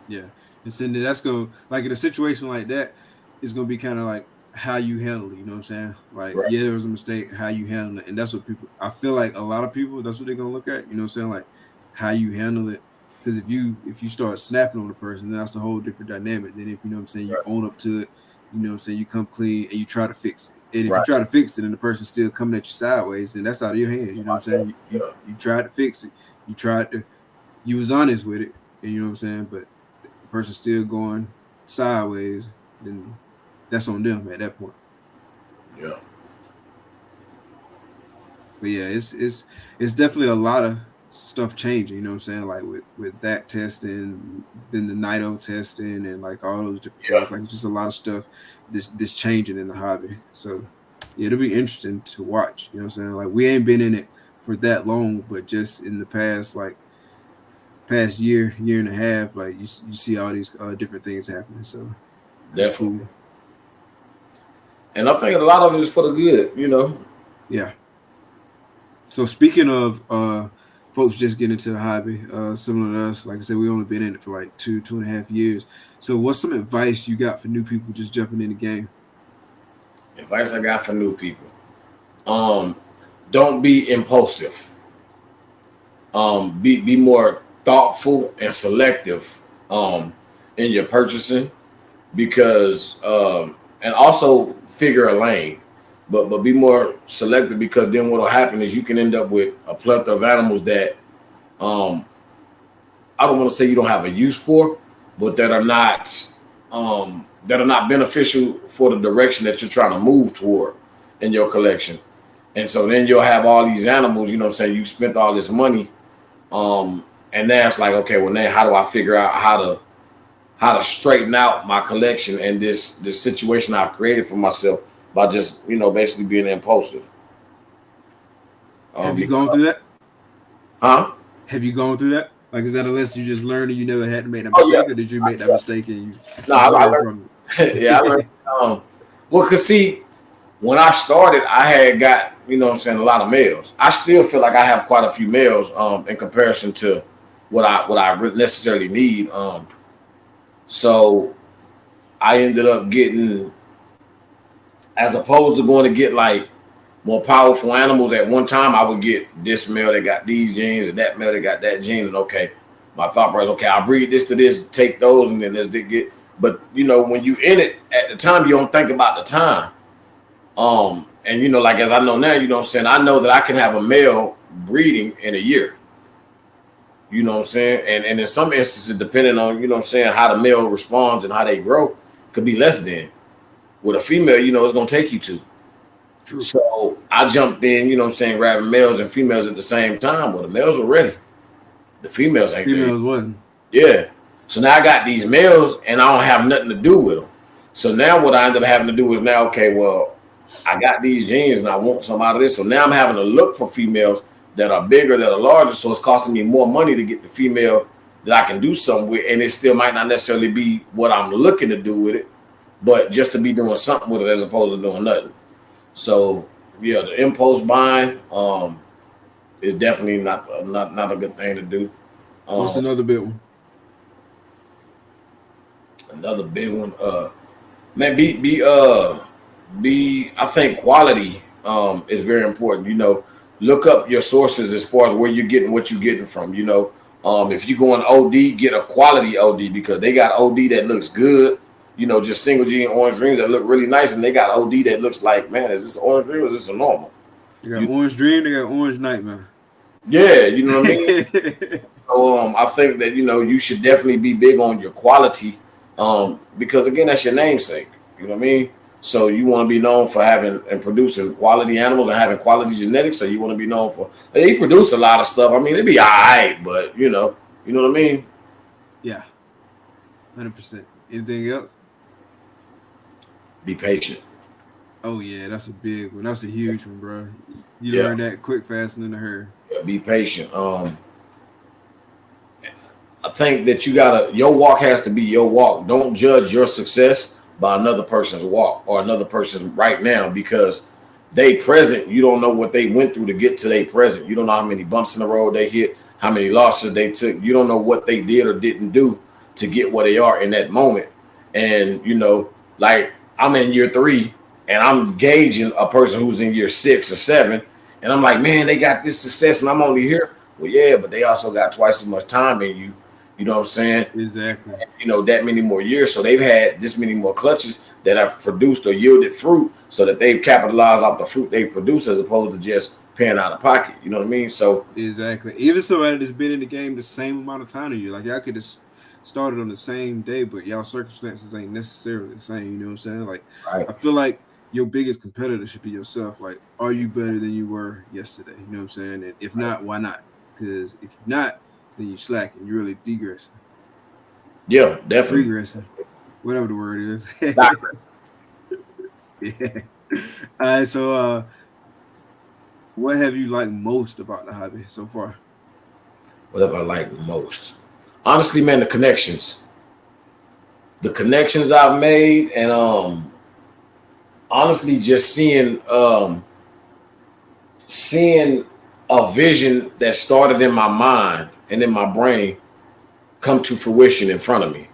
Yeah. And so then that's gonna like in a situation like that, it's gonna be kind of like how you handle it, you know what I'm saying? Like, Right. yeah, there was a mistake, how you handle it. And that's what people I feel like a lot of people, that's what they're gonna look at, you know what I'm saying? Like how you handle it. Because if you start snapping on the person, then that's a whole different dynamic than if you know what I'm saying, you Right. own up to it, you know what I'm saying, you come clean and you try to fix it. And if you Right. try to fix it and the person's still coming at you sideways, then that's out of your hands. You know what I'm saying? You tried to fix it. You tried to you was honest with it, and you know what I'm saying, but the person still going sideways, then that's on them at that point. Yeah. But yeah, it's definitely a lot of stuff changing. You know what I'm saying? Like with that testing, then the NITO testing, and like all those different Yeah. things. Like just a lot of stuff this changing in the hobby. So yeah, it'll be interesting to watch. You know what I'm saying? Like we ain't been in it for that long, but just in the past year and a half, like you see all these different things happening. So that's cool. Definitely. And I think a lot of it is for the good. Yeah. So speaking of folks just getting into the hobby, similar to us, like I said, we only been in it for like 2.5 years. So what's some advice you got for new people just jumping in the game? Advice I got for new people. Um, don't be impulsive. Be more thoughtful and selective in your purchasing, because and also figure a lane. But be more selective, because then what'll happen is you can end up with a plethora of animals that um I don't want to say you don't have a use for, but that are not beneficial for the direction that you're trying to move toward in your collection. And so then you'll have all these animals, you know what I'm saying, you spent all this money. And now it's like, okay, well, now how do I figure out how to straighten out my collection and this situation I've created for myself by just, you know, basically being impulsive. Have you gone through that? Huh? Have you gone through that? Like, is that a lesson you just learned and you never had to make that mistake, or did you make that mistake and you I learned learned from it? yeah, I learned. Well, cause see, when I started, I had got, you know what I'm saying, a lot of males. I still feel like I have quite a few males in comparison to what I necessarily need. So I ended up getting, as opposed to going to get like more powerful animals at one time, I would get this male that got these genes and that male that got that gene. And okay, my thought process, okay, I'll breed this to this, take those, and then this get. But you know, when you in it at the time, you don't think about the time. And you know, like as I know now, you know what I'm saying, I know that I can have a male breeding in a year. You know what I'm saying? And in some instances, depending on, you know what I'm saying, how the male responds and how they grow, could be less than. With a female, you know, it's gonna take you to. True. So I jumped in, you know what I'm saying, grabbing males and females at the same time. Well, the males were ready. The females ain't ready. Females wasn't. Yeah. So now I got these males and I don't have nothing to do with them. So now what I end up having to do is now, okay, well, I got these genes and I want some out of this. So now I'm having to look for females that are bigger, that are larger. So it's costing me more money to get the female that I can do something with. And it still might not necessarily be what I'm looking to do with it, but just to be doing something with it as opposed to doing nothing. So yeah, the impulse buying is definitely not a good thing to do. What's another big one? Another big one, man, I think quality is very important. You know, look up your sources as far as where you're getting what you're getting from. You know, if you go on OD, get a quality OD, because they got OD that looks good. You know, just single gene orange dreams that look really nice, and they got OD that looks like, man, is this an orange dream or is this a normal? They got orange dream, they got orange nightmare. Yeah, you know what I mean? So I think that, you know, you should definitely be big on your quality, because again, that's your namesake. You know what I mean? So you want to be known for having and producing quality animals and having quality genetics. So you want to be known for, they produce a lot of stuff. I mean, it'd be all right, but you know what I mean? Yeah, 100%. Anything else? Be patient. Oh yeah, that's a big one. That's a huge one, bro. You learn that quick, fast, and in a hurry. Yeah, be patient. I think that your walk has to be your walk. Don't judge your success by another person's walk or another person's right now, because they present, you don't know what they went through to get to their present. You don't know how many bumps in the road they hit, how many losses they took. You don't know what they did or didn't do to get where they are in that moment. And, you know, like I'm in year 3 and I'm gauging a person who's in year 6 or 7. And I'm like, man, they got this success and I'm only here. Well, yeah, but they also got twice as much time in you. You know what I'm saying? Exactly. And, you know, that many more years. So they've had this many more clutches that have produced or yielded fruit, so that they've capitalized off the fruit they've produced as opposed to just paying out of pocket. You know what I mean? So exactly. Even somebody that's been in the game the same amount of time as you, like y'all could have started on the same day, but y'all circumstances ain't necessarily the same. You know what I'm saying? Like, right. I feel like your biggest competitor should be yourself. Like, are you better than you were yesterday? You know what I'm saying? And if not, why not? Because if you're not, then you slacking. You're really degressing. Yeah, definitely. Regressing. Whatever the word is. Yeah. All right, so what have you liked most about the hobby so far? What have I liked most? Honestly, man, the connections. The connections I've made, and honestly, just seeing a vision that started in my mind and in my brain come to fruition in front of me.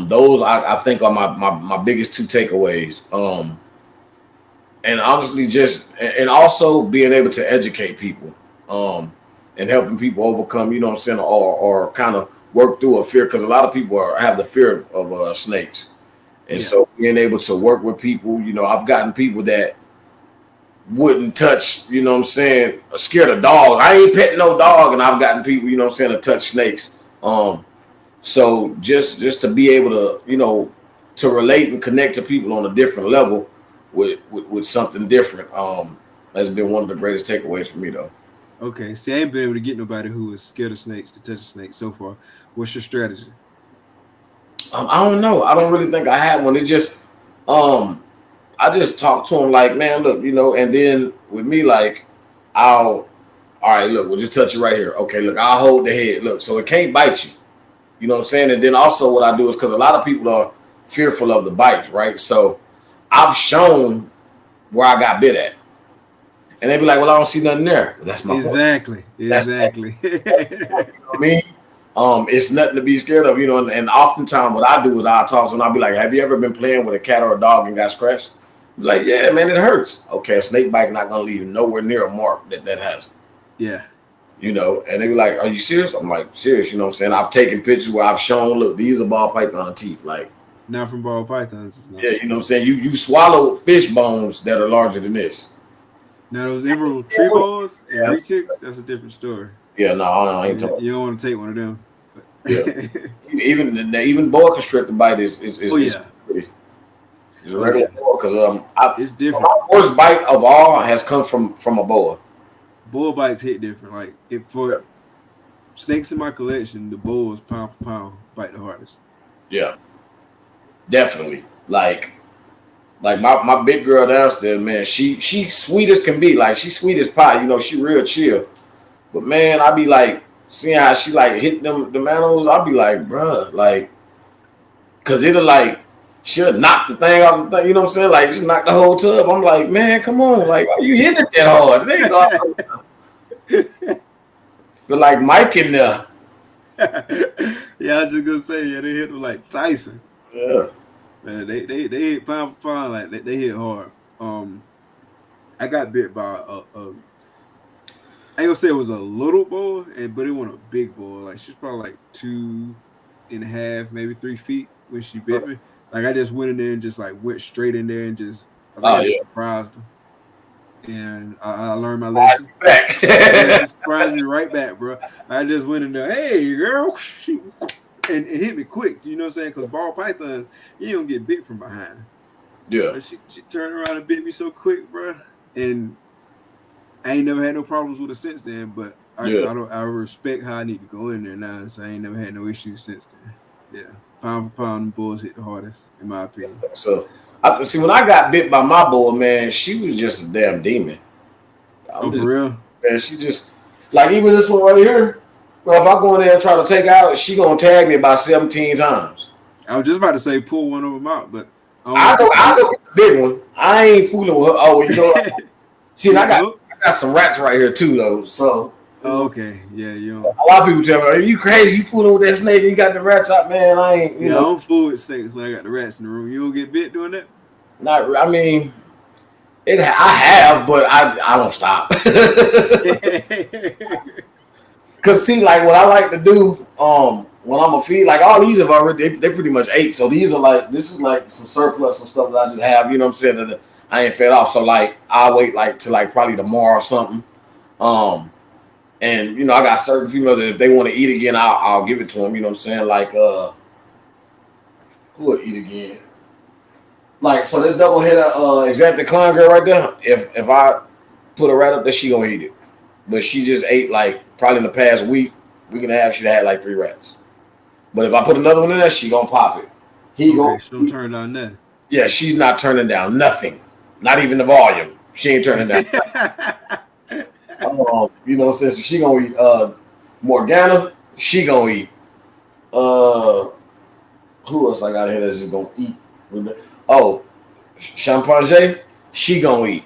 Those I think are my biggest 2 takeaways. And honestly, and also being able to educate people, and helping people overcome, you know what I'm saying, or kind of work through a fear, because a lot of people have the fear of snakes. And so being able to work with people, you know, I've gotten people that wouldn't touch, you know what I'm saying, scared of dogs. I ain't petting no dog, and I've gotten people, you know what I'm saying, to touch snakes. So just to be able to, you know, to relate and connect to people on a different level with something different, has been one of the greatest takeaways for me, though. Okay, see, I ain't been able to get nobody who is scared of snakes to touch a snake so far. What's your strategy? I don't know. I don't really think I had one. It just, I just talked to him like, man, look, you know, and then with me, like, all right, look, we'll just touch it right here. Okay, look, I'll hold the head. Look, so it can't bite you. You know what I'm saying? And then also what I do is because a lot of people are fearful of the bites, right? So I've shown where I got bit at. And they be like, well, I don't see nothing there. That's my point. Exactly. You know what I mean? It's nothing to be scared of, you know, and oftentimes what I do is I'll talk to them, I'll be like, have you ever been playing with a cat or a dog and got scratched? Be like, yeah, man, it hurts. Okay, a snake bite not gonna leave nowhere near a mark that has. Yeah. You know, and they be like, are you serious? I'm like, serious, you know what I'm saying? I've taken pictures where I've shown, look, these are ball python teeth. Like, not from ball pythons. Yeah, you know what I'm saying? You swallow fish bones that are larger than this. Now those emerald tree balls and retics, that's a different story. Yeah, no, I ain't talking. You don't want to take one of them. But. Yeah. even boa constrictor bite is pretty. It's a regular boa because it's different. My worst bite of all has come from a boa. Boa bites hit different. Like for snakes in my collection, the boas pound for pound bite the hardest. Yeah, definitely. Like my big girl downstairs, man. She sweet as can be. Like she sweet as pie. You know, she real chill. But man, I be like seeing how she like hit them animals. I be like, bruh, like, cause it'll like she'll knock the thing off the thing. You know what I'm saying? Like just knock the whole tub. I'm like, man, come on, like why you hitting it that hard? Feel like Mike in there. Yeah, I was just gonna say, yeah, they hit them like Tyson. Yeah, man, they hit pound for pound, like they hit hard. I got bit by I ain't gonna say it was a little boa, but it wasn't a big boa. Like she's probably like 2.5, maybe 3 feet when she bit me. Like I just went in there and just like went straight in there and just I surprised her. And I learned my lesson. It just surprised me right back, bro. I just went in there, hey girl, and it hit me quick. You know what I'm saying? Because ball python, you don't get bit from behind. Yeah. But she turned around and bit me so quick, bro. And I ain't never had no problems with her since then. But I respect how I need to go in there now. So I ain't never had no issues since then. Yeah, pound for pound, the bulls hit the hardest, in my opinion. So. See, when I got bit by my boa, man, she was just a damn demon. For real? Man, she just, like even this one right here, well, if I go in there and try to take out, she gonna tag me about 17 times. I was just about to say pull one of them out, but I go get the big one. I ain't fooling with her. Oh, you know what? See, I got some rats right here too, though, so. Okay, yeah, you know. A lot of people tell me, are you crazy? You fooling with that snake and you got the rats out, man? I ain't, you know. I don't fool with snakes when I got the rats in the room. You don't get bit doing that? I mean, I have, but I don't stop. Cause see, like what I like to do, when I'm a feed, like all these have already, they pretty much ate. So these are this is like some surplus, some stuff that I just have, you know what I'm saying, that I ain't fed off. So like I'll wait till probably tomorrow or something. And you know, I got certain females that if they want to eat again, I'll give it to them. You know what I'm saying? Like, who will eat again? Like, so this double-headed Exanthic clown girl right there, if I put a rat up there, she gonna eat it. But she just ate, like, probably in the past week and a half, she'd had like 3 rats. But if I put another one in there, she gonna pop it. She don't turn down nothing. Yeah, she's not turning down nothing. Not even the volume. She ain't turning down. You know, since she gonna eat Morgana, she gonna eat. Who else I got here that's just gonna eat? Oh, Champagne, she gonna eat.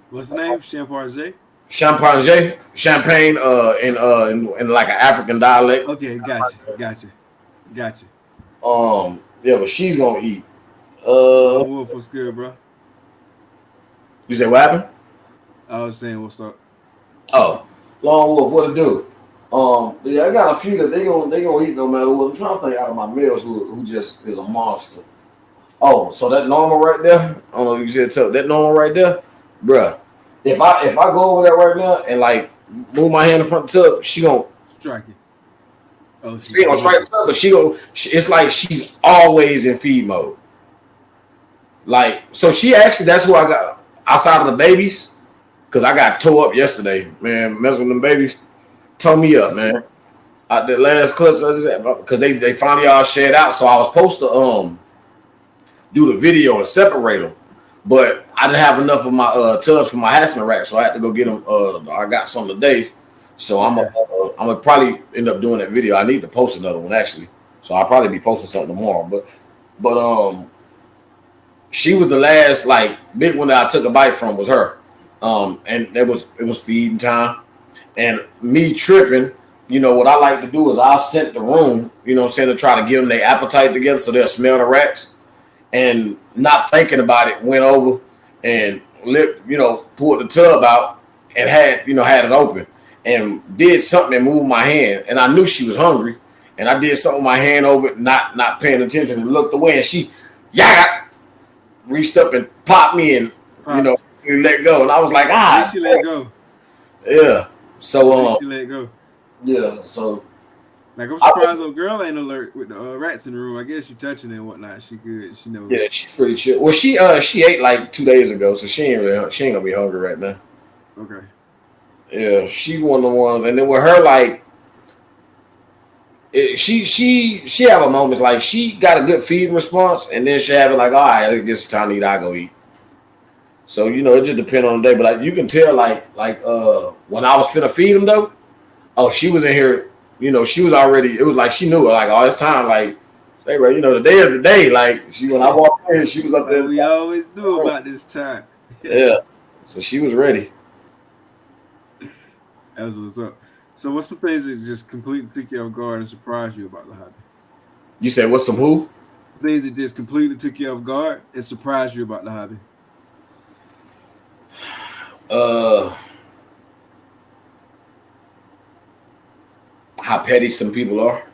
What's the name? Champagne? Champagne in like an African dialect. Okay, gotcha. Yeah, but she's gonna eat. Wolf, what's good, bro? You say what happened? I was saying what's up. Oh, Lone Wolf, what to do? Yeah, I got a few that they gonna eat no matter what. I'm trying to think out of my males who just is a monster. Oh, so that normal right there, I don't know if you should tell that normal right there, bruh. if I go over there right now and like move my hand in front of the tub, striking. Oh, she ain't gonna strike the tub, but it's like she's always in feed mode. Like, so she actually, that's who I got outside of the babies, because I got tore up yesterday, man. Messing with them babies, tore me up, man. The last clips, because they finally all shared out, so I was supposed to do the video and separate them, but I didn't have enough of my tubs for my Hassan rack, so I had to go get them. I got some today, so I'm gonna probably end up doing that video. I need to post another one actually, so I'll probably be posting something tomorrow. But she was the last like big one that I took a bite from was her, and it was feeding time, and me tripping. You know what I like to do is I'll set the room, you know what I'm saying, to try to get them their appetite together so they'll smell the rats. And not thinking about it, went over and pulled the tub out and had it open and did something and moved my hand. And I knew she was hungry. And I did something with my hand over it, not paying attention, and looked away, and she reached up and popped me and let go. And I was like, she let go. Yeah. So she let go. Yeah, so like I'm surprised old girl ain't alert with the rats in the room. I guess you touching it and whatnot. She good. She knows. Yeah, she's pretty chill. Well, she ate like 2 days ago, so she ain't gonna be hungry right now. Okay. Yeah, she's one of the ones, and then with her, like, she have a moments like she got a good feeding response, and then she have it like, all right, I guess it's time to eat. I go eat. So it just depends on the day, but like you can tell, like when I was finna feed them though. Oh, she was in here, she was already, it was like she knew it, like, oh, it's time, like, hey, bro, the day is the day. Like, when I walked in, she was up there. We always do about this time. Yeah. So she was ready. That's what's up. So what's some things that just completely took you off guard and surprised you about the hobby? You said what's some who? Things that just completely took you off guard and surprised you about the hobby. How petty some people are.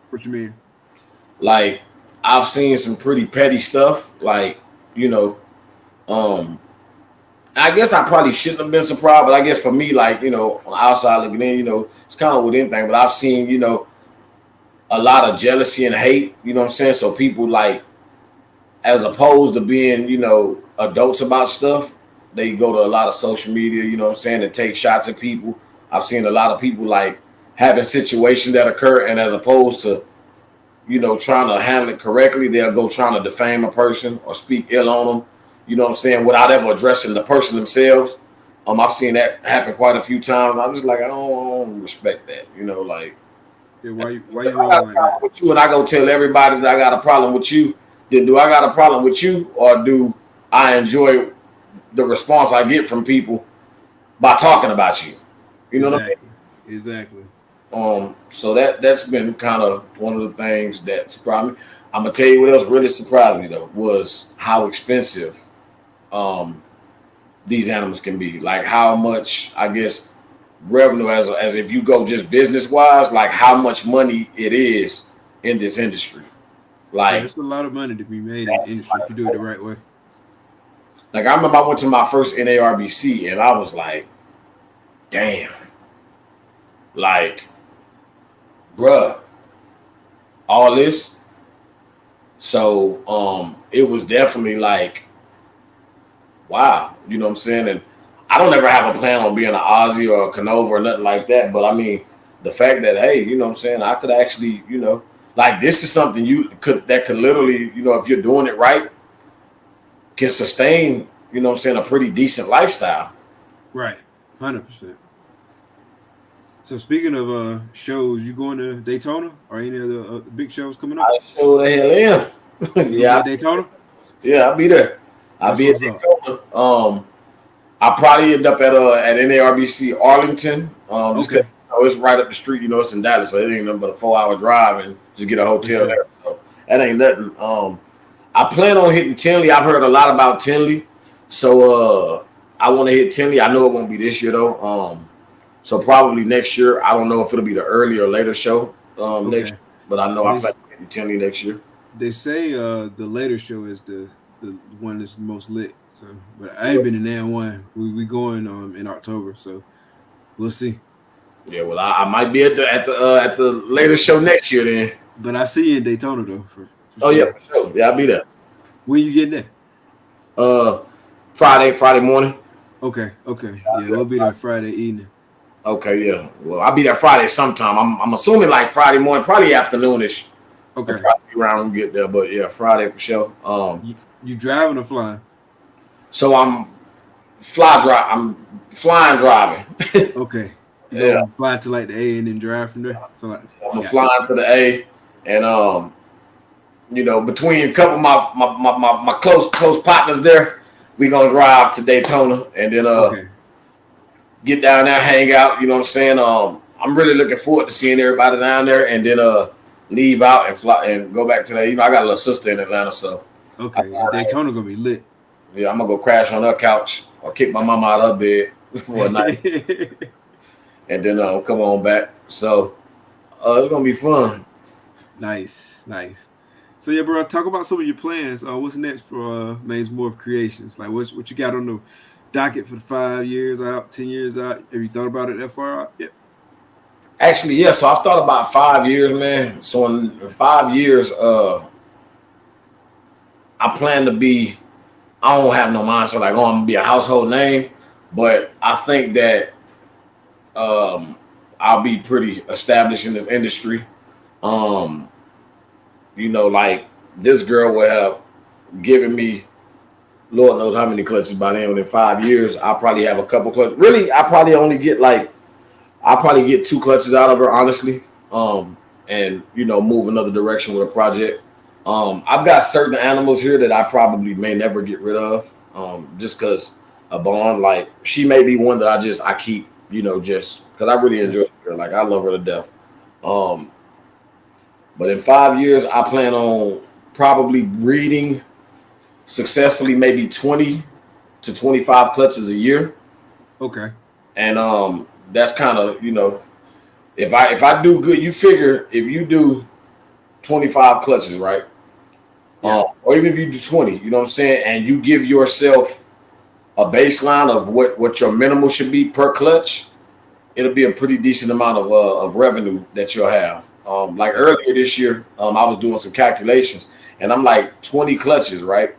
What you mean? Like, I've seen some pretty petty stuff. Like, I guess I probably shouldn't have been surprised, but I guess for me, like, on the outside looking in, it's kind of with anything. But I've seen, a lot of jealousy and hate, you know what I'm saying? So people, like, as opposed to being, adults about stuff, they go to a lot of social media, you know what I'm saying, and take shots at people. I've seen a lot of people, like, having situations that occur, and as opposed to, trying to handle it correctly, they'll go trying to defame a person or speak ill on them, you know what I'm saying, without ever addressing the person themselves. I've seen that happen quite a few times. I'm just like, I don't respect that, like. Yeah, why you rolling like that? With you, and I go tell everybody that I got a problem with you, then do I got a problem with you, or do I enjoy the response I get from people by talking about you? You know what I mean? Exactly. So that's been kind of one of the things that surprised me. I'm gonna tell you what else really surprised me though was how expensive these animals can be. Like how much, I guess, revenue as if you go just business wise, like how much money it is in this industry. Like there's a lot of money to be made in the industry if you do it the right way. Like I remember I went to my first NARBC and I was like, damn. Like, bruh, all this. So it was definitely like, wow, you know what I'm saying? And I don't ever have a plan on being an Aussie or a Canova or nothing like that. But I mean, the fact that, hey, you know what I'm saying, I could actually, like this is something that could literally, if you're doing it right, can sustain, you know what I'm saying, a pretty decent lifestyle. Right. 100%. So speaking of shows, you going to Daytona or any of the big shows coming up? I sure the hell am. Yeah. Daytona? Yeah, I'll be there. I'll be at Daytona. I'll probably end up at NARBC Arlington. Okay. It's right up the street. It's in Dallas, so it ain't nothing but a 4-hour drive and just get a hotel there. So that ain't nothing. I plan on hitting Tinley. I've heard a lot about Tinley, so I want to hit Tinley. I know it won't be this year though. So probably next year. I don't know if it'll be the early or later show next year, but I know I'm hitting Tinley next year. They say the later show is the the one that's the most lit. So, but I ain't been in that one. We going in October, so we'll see. Yeah, well, I might be at the later show next year then. But I see you in Daytona though, for Oh yeah, sure. for sure. Yeah, I'll be there. When you getting there? Uh, Friday morning. Okay. Yeah, we'll be there Friday evening. Okay, yeah. Well, I'll be there Friday sometime. I'm assuming like Friday morning, probably afternoonish. I'll Okay. probably be around when we get there, but yeah, Friday for sure. You driving or flying? So I'm flying driving. Okay. You Yeah, gonna fly to like the A and then drive from there? So like, I'm gonna gotcha. fly to the A, and between a couple of my close partners there, we gonna drive to Daytona, and then Okay. get down there, hang out. You know what I'm saying? I'm really looking forward to seeing everybody down there, and then leave out and fly and go back to that. I got a little sister in Atlanta, so Okay. Yeah, Daytona gonna be lit. yeah, I'm gonna go crash on her couch or kick my mama out of her bed for a night, and then come on back. So it's gonna be fun. Nice. So yeah, bro, talk about some of your plans. What's next for Maine's Morph Creations? Like, what you got on the docket for the 5 years out, 10 years out? Have you thought about it that far out yet? Actually, yeah. So I've thought about 5 years, man. So in 5 years, I plan to be. I don't have no mindset like, oh, I'm gonna be a household name, but I think that I'll be pretty established in this industry. Um, like this girl will have given me, Lord knows how many clutches by then. Within 5 years, I'll probably have a couple clutches. Really, I'll probably get 2 clutches out of her, honestly. And move another direction with a project. I've got certain animals here that I probably may never get rid of. Just because a bond, like she may be one that I keep, just because I really enjoy her. Like I love her to death. But in 5 years, I plan on probably breeding successfully maybe 20 to 25 clutches a year. Okay. And that's kind of, if I do good, you figure if you do 25 clutches, right? Yeah. Or even if you do 20, you know what I'm saying? And you give yourself a baseline of what your minimal should be per clutch, it'll be a pretty decent amount of revenue that you'll have. Like earlier this year, I was doing some calculations, and I'm like 20 clutches, right,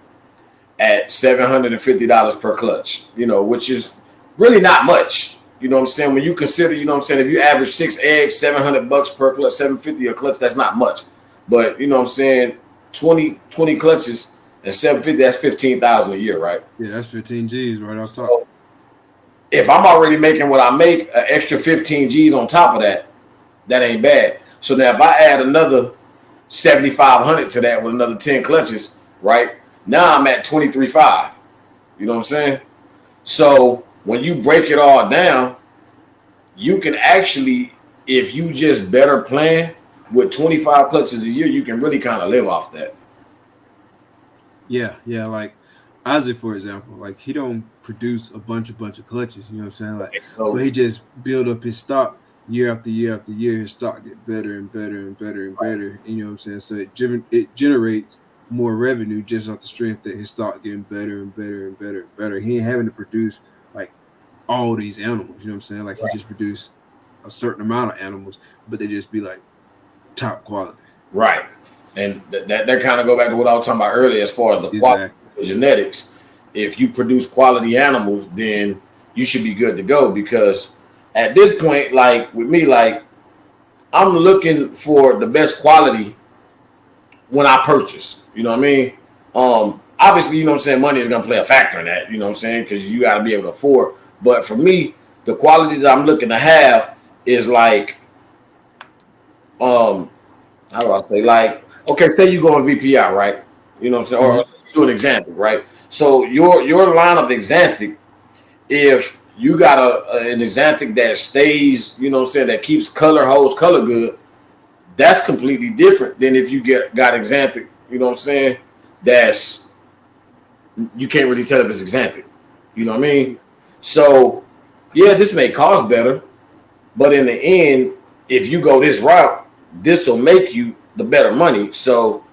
at $750 per clutch, which is really not much. You know what I'm saying? When you consider, if you average 6 eggs, $700 per clutch, $750 a clutch, that's not much. But you know what I'm saying? 20 clutches and $750, that's $15,000 a year, right? Yeah, that's 15 G's right off top. So if I'm already making what I make, an extra 15 G's on top of that, that ain't bad. So now if I add another 7,500 to that with another 10 clutches, right? Now I'm at 23.5. You know what I'm saying? So when you break it all down, you can actually, if you just better plan with 25 clutches a year, you can really kind of live off that. Yeah. Like Isaac, for example, like he don't produce a bunch of clutches. You know what I'm saying? Like, So but he just build up his stock year after year after year. His stock get better and better and better and better. You know what I'm saying? So it generates more revenue just off the strength that his stock getting better and better and better and better. He ain't having to produce like all these animals. You know what I'm saying? Like he just produced a certain amount of animals, but they just be like top quality. right. And that kind of go back to what I was talking about earlier as far as the quality of genetics. If you produce quality animals, then you should be good to go, because at this point, like with me, like I'm looking for the best quality when I purchase. You know what I mean? Obviously, you know what I'm saying, money is gonna play a factor in that, you know what I'm saying, because you gotta be able to afford. But for me, the quality that I'm looking to have is like, how do I say, like, okay, say you go on VPI, right? You know what I'm saying? Or you do an Xanthic, right? So your line of Xanthic, if you got an Xanthic that stays, you know what I'm saying, that keeps holds color good, that's completely different than if you got Xanthic, you know what I'm saying, that's, you can't really tell if it's Xanthic. You know what I mean? So, yeah, this may cost better, but in the end, if you go this route, this will make you the better money. So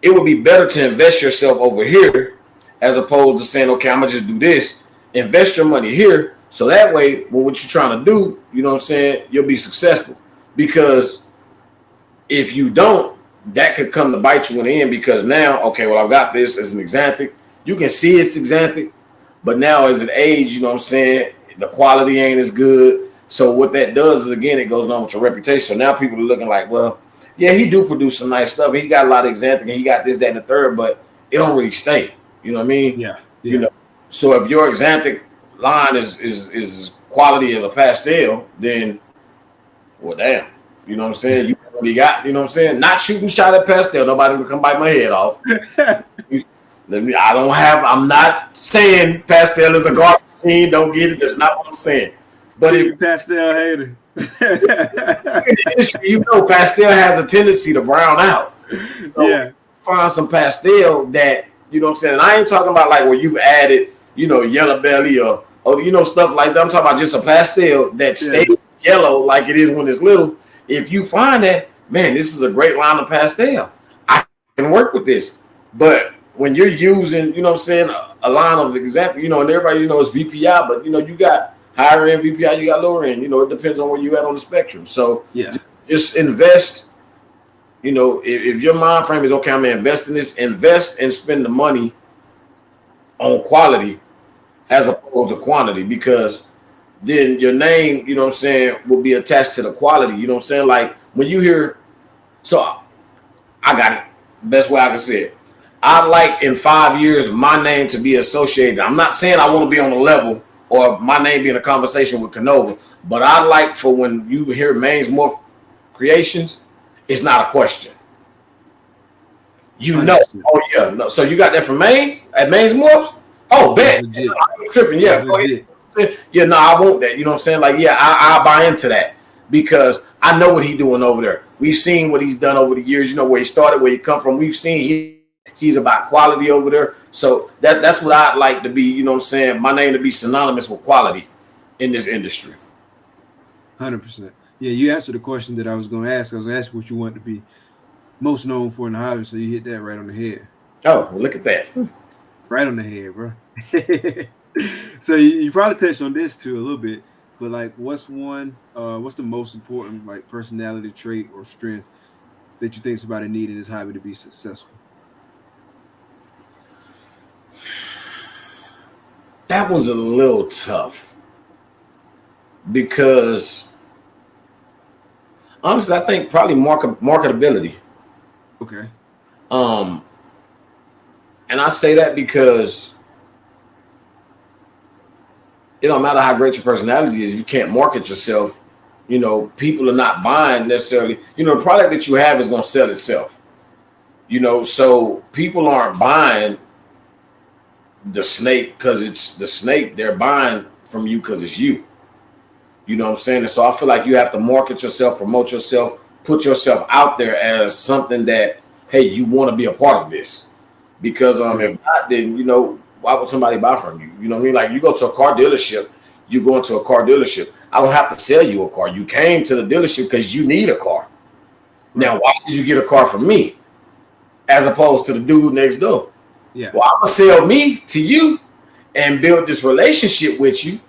it would be better to invest yourself over here as opposed to saying, okay, I'm gonna just do this. Invest your money here, so that way, when what you're trying to do, you know what I'm saying, you'll be successful. Because if you don't, that could come to bite you in the end. Because now, okay, well, I've got this as an Xanthic. You can see it's Xanthic, but now as an age, you know what I'm saying, the quality ain't as good. So what that does is, again, it goes on with your reputation. So now people are looking like, well, yeah, he do produce some nice stuff. He got a lot of Xanthic, and he got this, that, and the third, but it don't really stay. You know what I mean? Yeah. You know. So if your Xanthic line is quality as a pastel, then, well, damn. You know what I'm saying? You already got, you know what I'm saying? Not shooting shot at pastel. Nobody will come bite my head off. I'm not saying pastel is a garbage machine. Don't get it. That's not what I'm saying. But if pastel hater. In the industry, you know, pastel has a tendency to brown out. So find some pastel that, you know what I'm saying? And I ain't talking about like where you've added, you know, yellow belly or you know, stuff like that. I'm talking about just a pastel that stays yellow like it is when it's little. If you find that, man, this is a great line of pastel, I can work with this. But when you're using, you know what I'm saying, a line of Xanthic, you know, and everybody, you know, it's VPI, but, you know, you got higher end VPI, you got lower end, you know, it depends on where you at on the spectrum. So just invest, you know, if your mind frame is, okay, I'm going to invest in this, invest and spend the money on quality as opposed to quantity, because then your name, you know what I'm saying, will be attached to the quality. You know what I'm saying? Like when you hear, so I got it. Best way I can say it. I'd like in 5 years my name to be associated. I'm not saying I want to be on the level or my name be in a conversation with Canova, but I'd like for when you hear Maine's Morph Creations, it's not a question. You know, oh yeah. No. So you got that from Maine at Maine's Morph? Oh, bet. I'm tripping. Yeah. Yeah, no, I want that. You know what I'm saying? Like, yeah, I buy into that because I know what he's doing over there. We've seen what he's done over the years. You know, where he started, where he come from. We've seen he's about quality over there. So that's what I'd like to be, you know what I'm saying, my name to be synonymous with quality in this industry. 100%. Yeah, you answered the question that I was going to ask. I was going to ask what you want to be most known for in the hobby, so you hit that right on the head. Oh, well, look at that. Right on the head, bro. So you probably touched on this too a little bit, but like, what's the most important like personality trait or strength that you think somebody need in this hobby to be successful? That one's a little tough because honestly, I think probably marketability. Okay. And I say that because it don't matter how great your personality is, you can't market yourself. You know, people are not buying necessarily. You know, the product that you have is going to sell itself. You know, so people aren't buying the snake because it's the snake. They're buying from you because it's you. You know what I'm saying? And so I feel like you have to market yourself, promote yourself, put yourself out there as something that, hey, you want to be a part of this. Because if not, then, you know, why would somebody buy from you? You know what I mean? Like you go to a car dealership, you go into a car dealership. I don't have to sell you a car. You came to the dealership because you need a car. Now, why should you get a car from me as opposed to the dude next door? Yeah. Well, I'm going to sell me to you and build this relationship with you.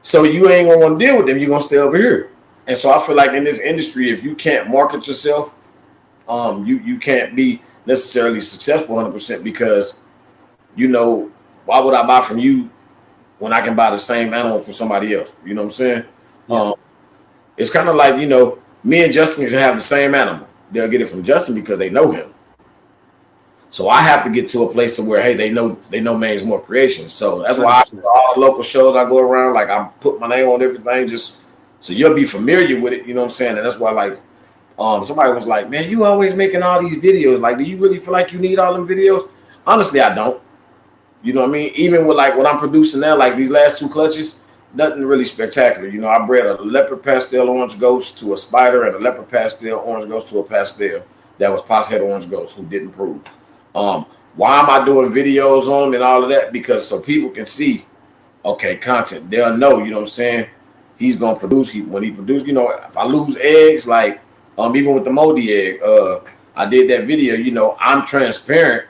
So you ain't going to want to deal with them. You're going to stay over here. And so I feel like in this industry, if you can't market yourself, you can't be necessarily successful 100% because, you know, why would I buy from you when I can buy the same animal from somebody else? You know what I'm saying? Yeah. It's kind of like, you know, me and Justin can have the same animal. They'll get it from Justin because they know him. So I have to get to a place where, hey, they know Maine's Morph Creations. So that's why all the local shows I go around, like I put my name on everything just so you'll be familiar with it. You know what I'm saying? And that's why, like, somebody was like, man, you always making all these videos. Like, do you really feel like you need all them videos? Honestly, I don't. You know what I mean? Even with like what I'm producing now, like these last two clutches, nothing really spectacular. You know, I bred a leopard pastel orange ghost to a spider and a leopard pastel orange ghost to a pastel that was posshead orange ghost who didn't prove. Why am I doing videos on them and all of that? Because so people can see, okay, content. They'll know, you know what I'm saying? He's gonna produce. When he produce, you know, if I lose eggs, like even with the moldy egg, I did that video. You know, I'm transparent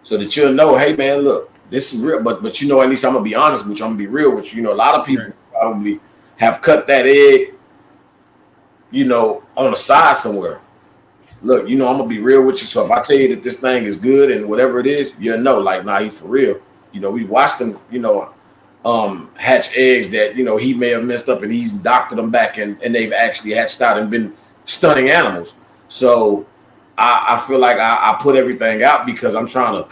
so that you'll know, hey man, look, this is real. But you know, at least I'm gonna be honest with you. I'm gonna be real with you. You know, a lot of people probably have cut that egg, you know, on the side somewhere. Look, you know, I'm gonna be real with you. So if I tell you that this thing is good and whatever it is, you'll know, like, nah, he's for real. You know, we watched him, you know, hatch eggs that, you know, he may have messed up and he's doctored them back and they've actually hatched out and been stunning animals. So I feel like I put everything out because I'm trying to,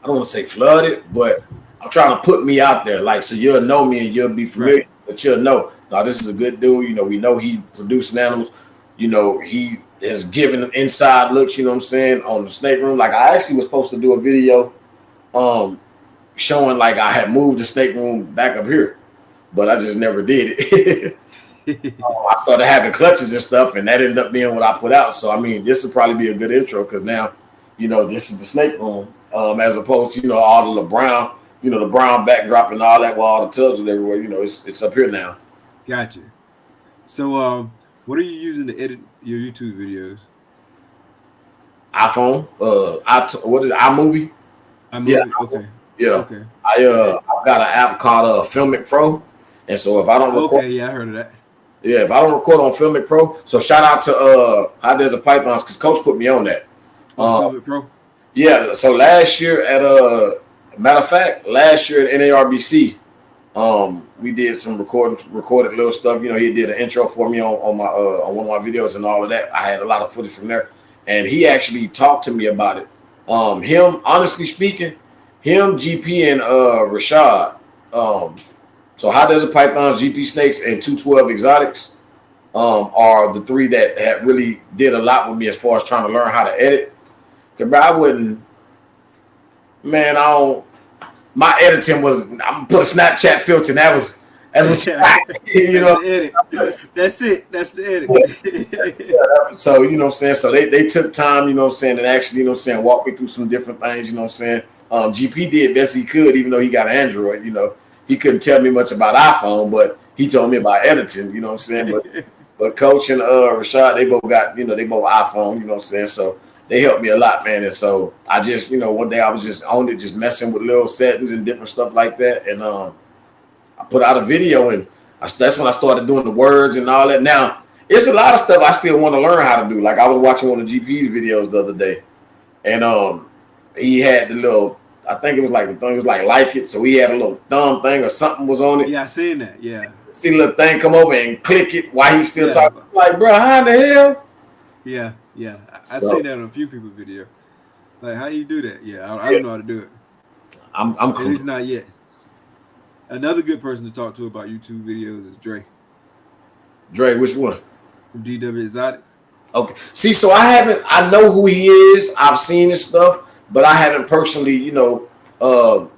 I don't want to say flood it, but I'm trying to put me out there. Like, so you'll know me and you'll be familiar, but you'll know, now this is a good dude. You know, we know he producing animals. You know, he has given inside looks, you know what I'm saying, on the snake room. Like, I actually was supposed to do a video showing like I had moved the snake room back up here, but I just never did it. I started having clutches and stuff, and that ended up being what I put out. So, I mean, this would probably be a good intro because now, you know, this is the snake room as opposed to, you know, all the brown, you know, the brown backdrop and all that with all the tubs and everywhere. You know, it's up here now. Gotcha. So, what are you using to edit your YouTube videos? iPhone. What is it? iMovie? Yeah. Okay. Yeah. Okay. I've got an app called Filmic Pro, and so if I don't record, okay, yeah, I heard of that. Yeah, if I don't record on Filmic Pro, so shout out to How There's a Pythons because Coach put me on that. Filmic Pro. Yeah. So last year at matter of fact, last year at NARBC, we did some recorded little stuff. You know, he did an intro for me on my on one of my videos and all of that. I had a lot of footage from there, and he actually talked to me about it. Him, honestly speaking, him, GP, and Rashad. So How Does a Pythons, GP Snakes, and 212 Exotics are the three that had really did a lot with me as far as trying to learn how to edit. Cause bro, I wouldn't, man. I don't. My editing was, I'm gonna put a Snapchat filter, and that's what you know. Edit. That's it. That's the edit. So, you know what I'm saying? So they took time, you know what I'm saying, and actually, you know what I'm saying, walk me through some different things, you know what I'm saying? GP did best he could, even though he got an Android, you know. He couldn't tell me much about iPhone, but he told me about editing, you know what I'm saying? But Coach and Rashad, they both got, you know, they both iPhone, you know what I'm saying? So they helped me a lot, man. And so I just, you know, one day I was just on it, just messing with little settings and different stuff like that. And I put out a video, and that's when I started doing the words and all that. Now, it's a lot of stuff I still want to learn how to do. Like, I was watching one of GP's videos the other day, and he had the little, I think it was like the thing was like it. So he had a little thumb thing or something was on it. Yeah, I seen that. Yeah. See the little thing come over and click it while he's still talking. Like, bro, how the hell? Yeah, yeah. I seen that on a few people's video. Like, how do you do that? Yeah, I don't know how to do it. I'm At least not yet. Another good person to talk to about YouTube videos is Dre. Dre, which one? From DW Exotics. Okay. See, so I know who he is. I've seen his stuff, but I haven't personally, you know,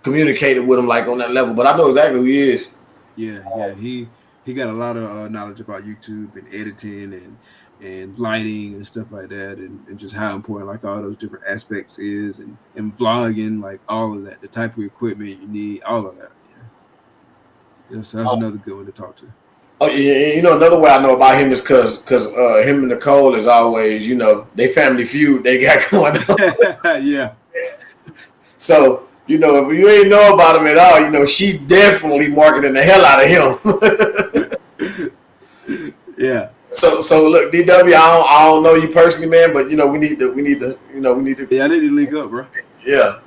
communicated with him like on that level. But I know exactly who he is. Yeah. He got a lot of knowledge about YouTube and editing and lighting and stuff like that, and just how important like all those different aspects is, and vlogging, like all of that, the type of equipment you need, all of that. Yeah, so that's another good one to talk to. Oh, yeah, you know, another way I know about him is because him and Nicole is always, you know, they family feud they got going on. Yeah. So, you know, if you ain't know about him at all, you know, she definitely marketing the hell out of him. Yeah. So look, DW, I don't know you personally, man, but you know, we need to. Yeah, I need to link up, bro. Yeah.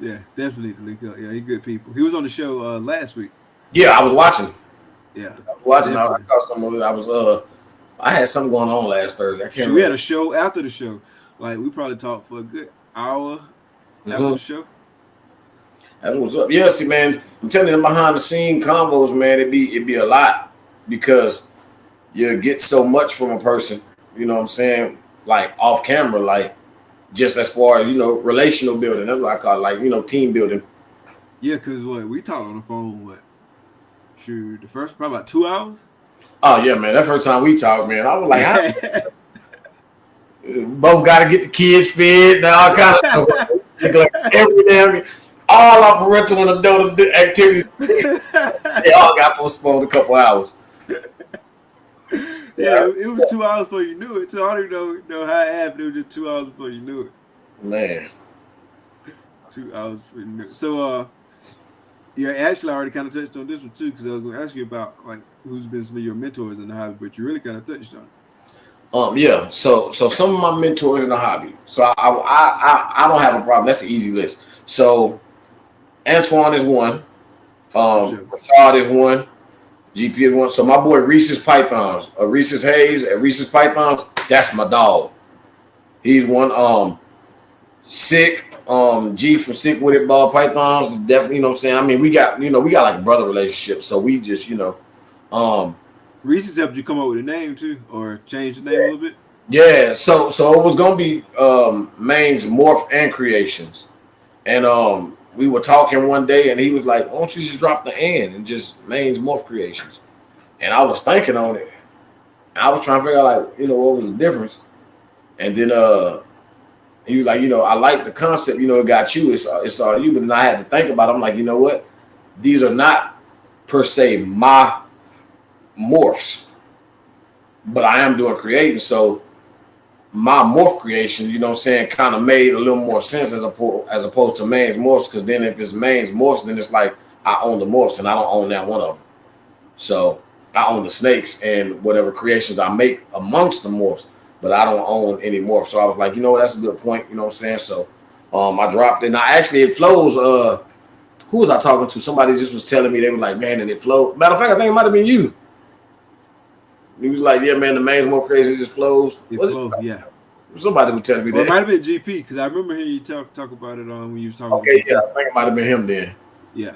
Yeah, definitely need to link up. Yeah, he good people. He was on the show last week. Yeah, I was watching. Yeah, I was watching. I caught some of it. I had something going on last Thursday. I can't remember. We had a show after the show. Like, we probably talked for a good hour after the show. That's what's up. Yeah, see, man, I'm telling you, behind the scene combos, man, it'd be a lot because you get so much from a person, you know what I'm saying? Like off camera, like just as far as, you know, relational building. That's what I call it, like, you know, team building. Yeah, because we talked on the phone, the first probably about 2 hours? Oh, yeah, man. That first time we talked, man, I was like, both got to get the kids fed and all kind of stuff. Like every damn, all our parental and adult activities, they all got postponed a couple hours. Yeah, it was 2 hours before you knew it. So I don't even know how it happened. It was just 2 hours before you knew it. Man. 2 hours for new. So yeah, actually I already kind of touched on this one too, because I was gonna ask you about like who's been some of your mentors in the hobby, but you really kind of touched on it. Yeah. So some of my mentors in the hobby. So I don't have a problem. That's an easy list. So Antoine is one. For sure. Rashad is one. GP is one. So my boy Reese's Pythons, Reese's Hayes at Reese's Pythons. That's my dog. He's one. Sick. G for Sick with It Ball Pythons. Definitely, you know what I'm saying? I mean, we got like a brother relationship. So we just, Reese's helped you come up with a name too, or change the name a little bit. yeah. So it was gonna be Maine's Morph and Creations. And we were talking one day and he was like, why don't you just drop the and just Maine's Morph Creations? And I was thinking on it. And I was trying to figure out like, what was the difference. And then he was like, I like the concept, it got you, it's all you. But then I had to think about it. I'm like, you know what? These are not per se my morphs, but I am doing creating. So my morph creations, kind of made a little more sense as opposed to Maine's morphs. Because then if it's Maine's morphs, then it's like I own the morphs and I don't own that one of them. So I own the snakes and whatever creations I make amongst the morphs, but I don't own any morphs. So I was like, that's a good point. You know what I'm saying? So I dropped it. Now actually it flows. Who was I talking to? Somebody just was telling me, they were like, man, and it flowed. Matter of fact, I think it might have been you. He was like, yeah, man, the Maine's more crazy. It just flows. It flows, yeah. Somebody was telling me that. It might have been GP, because I remember hearing you talk about it when you was talking. Okay, yeah, I think it might have been him then. Yeah,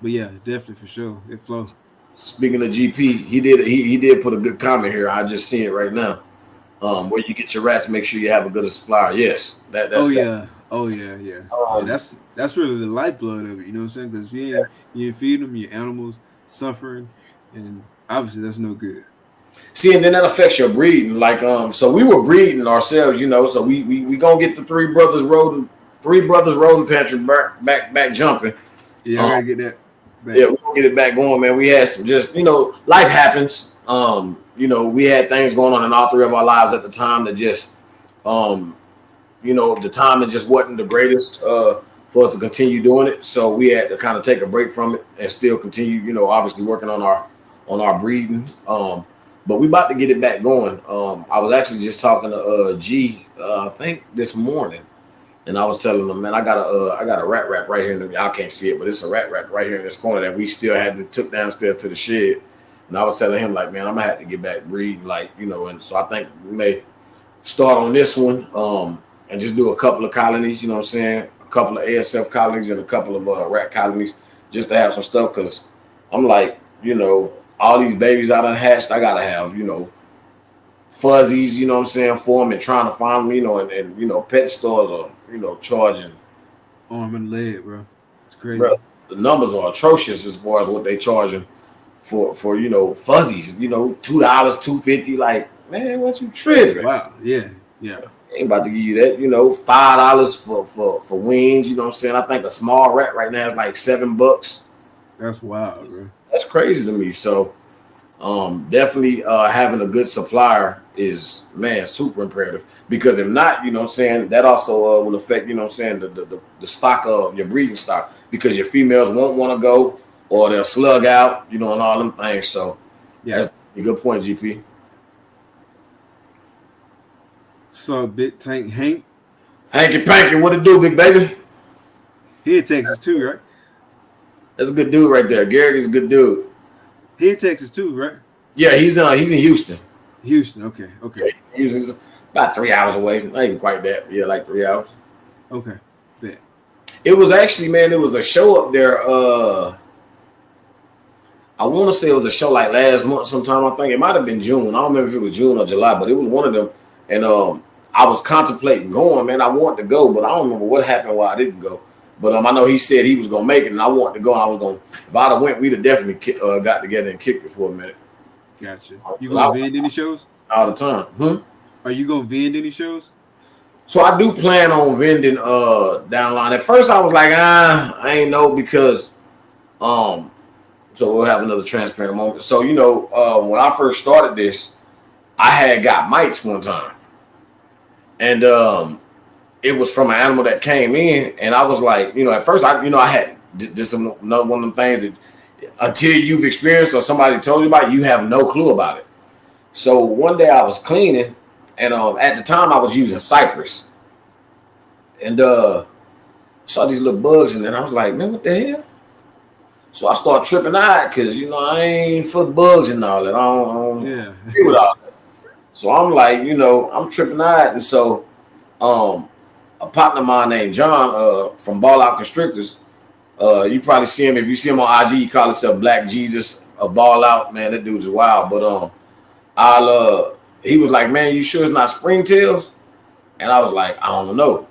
but yeah, definitely for sure, it flows. Speaking of GP, he did put a good comment here. I just see it right now. Where you get your rats, make sure you have a good supplier. Yes, that's. Oh yeah. That's really the lifeblood of it. You know what I'm saying? Because you ain't feed them, your animals suffering, and obviously that's no good. See, and then that affects your breeding. Like, so we were breeding ourselves, so we gonna get the three brothers rodent pantry back jumping. Yeah, I gotta get that back. Yeah, we're gonna get it back going, man. We had some just, life happens. We had things going on in all three of our lives at the time that just, the timing just wasn't the greatest for us to continue doing it. So we had to kind of take a break from it and still continue, obviously working on our breeding. But we about to get it back going. I was actually just talking to G, I think this morning, and I was telling him, man, I got a rat rack right here. Y'all can't see it, but it's a rat rack right here in this corner that we still hadn't took downstairs to the shed. And I was telling him, like, man, I'm gonna have to get back breeding, like, and so I think we may start on this one, and just do a couple of colonies. You know what I'm saying? A couple of ASF colonies and a couple of rat colonies, just to have some stuff. Because I'm like, all these babies I done hatched, I gotta have, fuzzies, you know what I'm saying, for them, and trying to find them, and pet stores are, charging arm and leg, bro. It's crazy. Bro, the numbers are atrocious as far as what they charging for fuzzies, $2, $2.50. Like, man, what you tripping? Wow, yeah. Ain't about to give you that, $5 for wings, you know what I'm saying? I think a small rat right now is like $7. That's wild, bro. That's crazy to me. So definitely having a good supplier is, man, super imperative. Because if not, that also will affect, the stock of your breeding stock, because your females won't want to go, or they'll slug out, and all them things. So yeah, that's a good point, GP. So Big Tank Hank. Hanky Panky, what it do, big baby? He in Texas too, right? That's a good dude right there. Garrett is a good dude. He in Texas too, right? Yeah, he's in Houston. Houston, okay. Yeah, Houston's about 3 hours away. Not even quite that. Yeah, like 3 hours. Okay, bet. It was actually, man, it was a show up there. I want to say it was a show like last month sometime. I think it might have been June. I don't remember if it was June or July, but it was one of them. And I was contemplating going, man. I wanted to go, but I don't remember what happened why I didn't go. But I know he said he was gonna make it, and I wanted to go. And I was gonna. If I'd have went, we'd have definitely got together and kicked it for a minute. Gotcha. You gonna vend any shows? All the time. Are you gonna vend any shows? So I do plan on vending down the line. At first I was like, I ain't know, because so we'll have another transparent moment. So when I first started this, I had got mites one time, and it was from an animal that came in, and I was like, at first I had this another one of them things that until you've experienced or somebody told you about it, you have no clue about it. So one day I was cleaning, and at the time I was using Cypress, and saw these little bugs, and then I was like, man, what the hell? So I started tripping out because I ain't for bugs and all that. I don't agree with all that. So I'm like, I'm tripping out, and so a partner of mine named John from Ball Out Constrictors. You probably see him if you see him on IG. He call himself Black Jesus. Ball Out, man. That dude's wild. But he was like, man, you sure it's not springtails? And I was like, I don't know.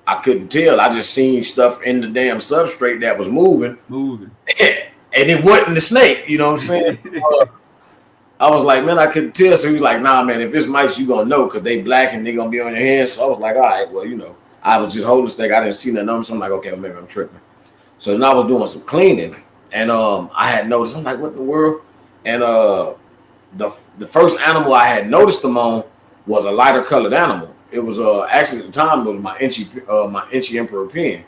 I couldn't tell. I just seen stuff in the damn substrate that was moving. And it wasn't the snake. You know what I'm saying? I was like, man, I couldn't tell. So he was like, nah, man, if it's mice, you gonna know because they black and they gonna be on your hands. So I was like, all right, well, I was just holding the snake. I didn't see nothing. So I'm like, okay, well, maybe I'm tripping. So then I was doing some cleaning, and I had noticed. I'm like, what in the world? And the first animal I had noticed them on was a lighter colored animal. It was actually at the time it was my Inchy Emperor pen,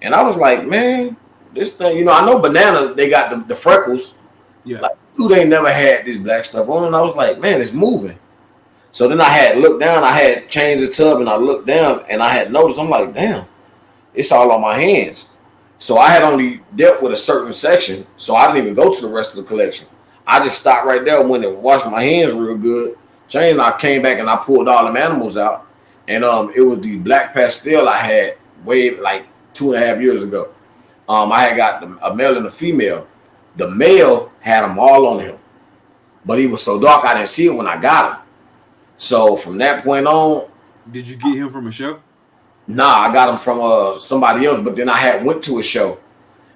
and I was like, man, this thing, I know banana they got the freckles, like dude ain't never had this black stuff on, and I was like, man, it's moving. So then I had looked down, I had changed the tub, and I looked down, and I had noticed. I'm like, damn, it's all on my hands. So I had only dealt with a certain section, so I didn't even go to the rest of the collection. I just stopped right there, went and washed my hands real good. Changed, I came back and I pulled all them animals out, and it was the black pastel I had way like 2.5 years ago. I had got a male and a female. The male had them all on him, but he was so dark I didn't see it when I got him. So from that point on, did you get him from a show? Nah, I got him from somebody else. But then I had went to a show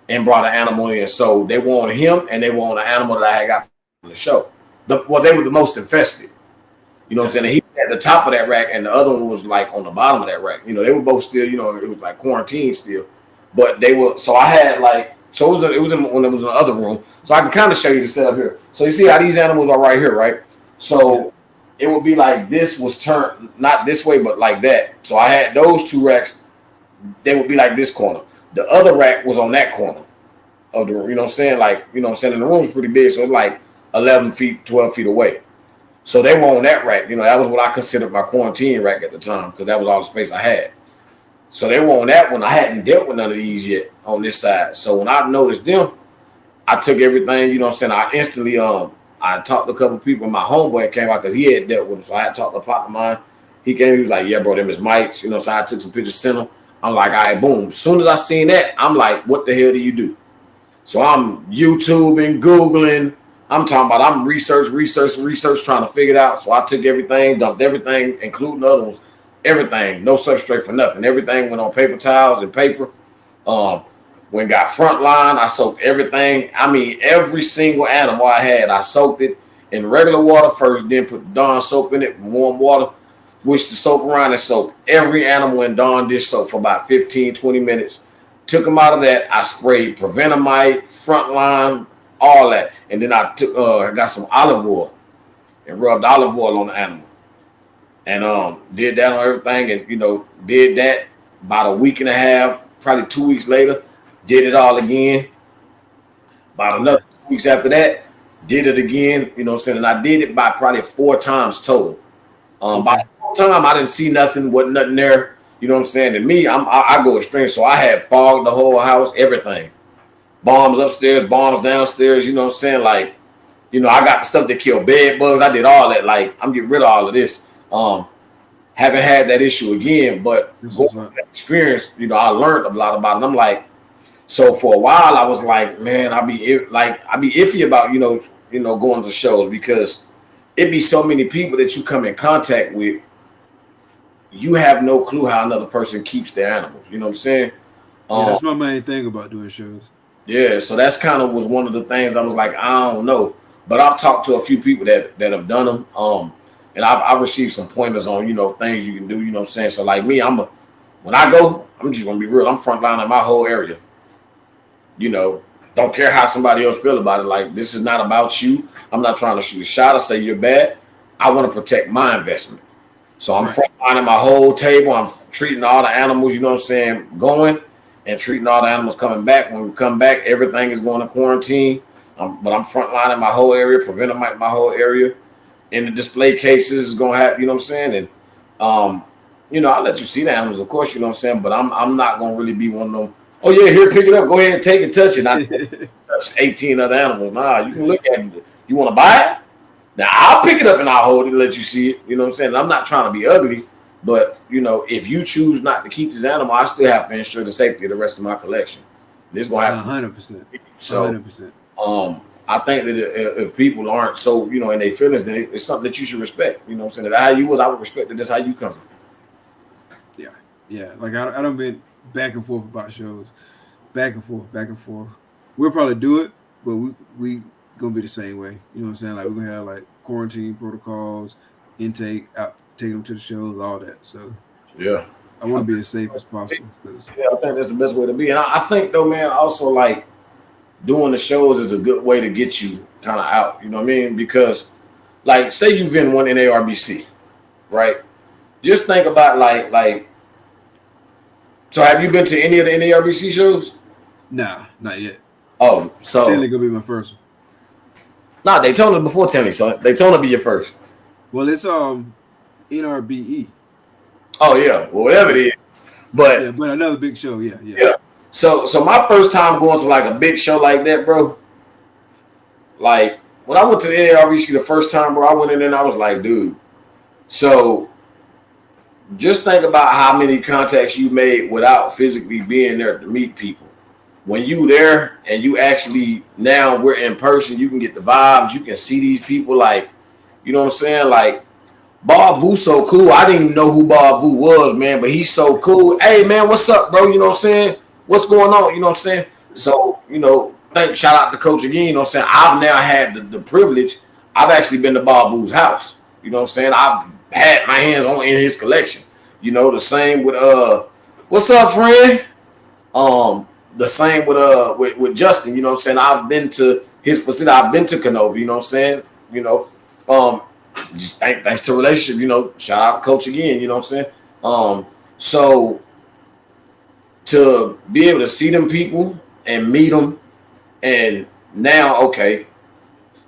and brought an animal in. So they wanted him and they wanted an animal that I had got from the show. They were the most infested. You know what I'm saying? And he was at the top of that rack, and the other one was like on the bottom of that rack. They were both still, it was like quarantine still. But they were, so I had like, so it was when it was in the other room. So I can kind of show you the setup here. So you see how these animals are right here, right? So it would be like this was turned, not this way, but like that. So I had those two racks. They would be like this corner. The other rack was on that corner of the room. You know what I'm saying? Like, and the room was pretty big. So it's like 11 feet, 12 feet away. So they were on that rack. That was what I considered my quarantine rack at the time because that was all the space I had. So they were on that one. I hadn't dealt with none of these yet on this side. So when I noticed them, I took everything, I instantly, I talked to a couple of people. My homeboy came out because he had dealt with them. So I had talked to a partner of mine. He came, he was like, yeah, bro, them is mites. So I took some pictures, sent them. I'm like, all right, boom. As soon as I seen that, I'm like, what the hell do you do? So I'm YouTubing, Googling. I'm talking about I'm research, trying to figure it out. So I took everything, dumped everything, including the other ones, everything, no substrate for nothing. Everything went on paper towels and paper. When got Frontline, I soaked everything. I mean, every single animal I had, I soaked it in regular water first, then put Dawn soap in it, warm water, whisked the soap around and soaked every animal in Dawn dish soap for about 15, 20 minutes. Took them out of that. I sprayed Prevenamite, Frontline, all that. And then I got some olive oil and rubbed olive oil on the animal. And did that on everything and, did that about a week and a half, probably 2 weeks later. Did it all again. About another 2 weeks after that, did it again. And I did it by probably 4 times total. By the fourth time, I didn't see nothing, wasn't nothing there. You know what I'm saying? And me, I go extreme. So I had fogged the whole house, everything. Bombs upstairs, bombs downstairs. You know what I'm saying? Like, I got the stuff that kill bed bugs. I did all that. Like, I'm getting rid of all of this. Haven't had that issue again, but going through that experience, I learned a lot about it. I'm like, so for a while, I was like, man, I be iffy about, going to shows because it be so many people that you come in contact with. You have no clue how another person keeps their animals. You know what I'm saying? That's my main thing about doing shows. Yeah, so that's kind of was one of the things I was like, I don't know. But I've talked to a few people that have done them. And I've received some pointers on, things you can do, you know what I'm saying? So like me, when I go, I'm just going to be real. I'm frontlining my whole area. Don't care how somebody else feel about it. Like, this is not about you. I'm not trying to shoot a shot or say you're bad. I want to protect my investment. So I'm frontlining my whole table. I'm treating all the animals, you know what I'm saying, going, and treating all the animals coming back. When we come back, everything is going to quarantine. But I'm frontlining my whole area, preventing my whole area. In the display cases is gonna have, you know what I'm saying, and I'll let you see the animals, of course, you know what I'm saying, but I'm not gonna really be one of them. Oh yeah, here, pick it up, go ahead and take it, touch it. Not touch 18 other animals. Nah, you can look at it. You want to buy it? Now I'll pick it up and I'll hold it and let you see it. You know what I'm saying? And I'm not trying to be ugly, but if you choose not to keep this animal, I still have to ensure the safety of the rest of my collection. And it's gonna have 100%. So 100%. I think that if people aren't so, in their feelings, then it's something that you should respect. You know what I'm saying? That how you was, I would respect that. That's how you come. Yeah. Like I don't been back and forth about shows, back and forth. We'll probably do it, but we gonna be the same way. You know what I'm saying? Like we're gonna have like quarantine protocols, intake, out, take them to the shows, all that. So yeah, I want to be as safe as possible. I think that's the best way to be. And I think though, man, also like doing the shows is a good way to get you kind of out. You know what I mean? Because like say you've been one NARBC, right? Just think about like. So have you been to any of the NARBC shows? Nah, not yet. Oh, so Tenley gonna be my first one. Nah, Daytona before Tenley, so Daytona be your first. Well, it's NRBE. Oh yeah, well whatever it is, but another big show, yeah. So my first time going to like a big show like that, bro. Like when I went to the NARBC the first time, bro, I went in there and I was like, dude. So just think about how many contacts you made without physically being there to meet people. When you there and you actually now we're in person, you can get the vibes, you can see these people, like, you know what I'm saying? Like Bob Vu's so cool. I didn't even know who Bob Vu was, man, but he's so cool. Hey man, what's up, bro? You know what I'm saying? What's going on? You know what I'm saying? So, shout out to Coach again, you know what I'm saying? I've now had the privilege. I've actually been to Bob Vu's house. You know what I'm saying? I've had my hands on in his collection. The same with what's up, friend? The same with Justin, you know what I'm saying? I've been to his facility, I've been to Canova, you know what I'm saying? Just thanks to relationship, shout out Coach again, you know what I'm saying? So to be able to see them people and meet them, and now, okay,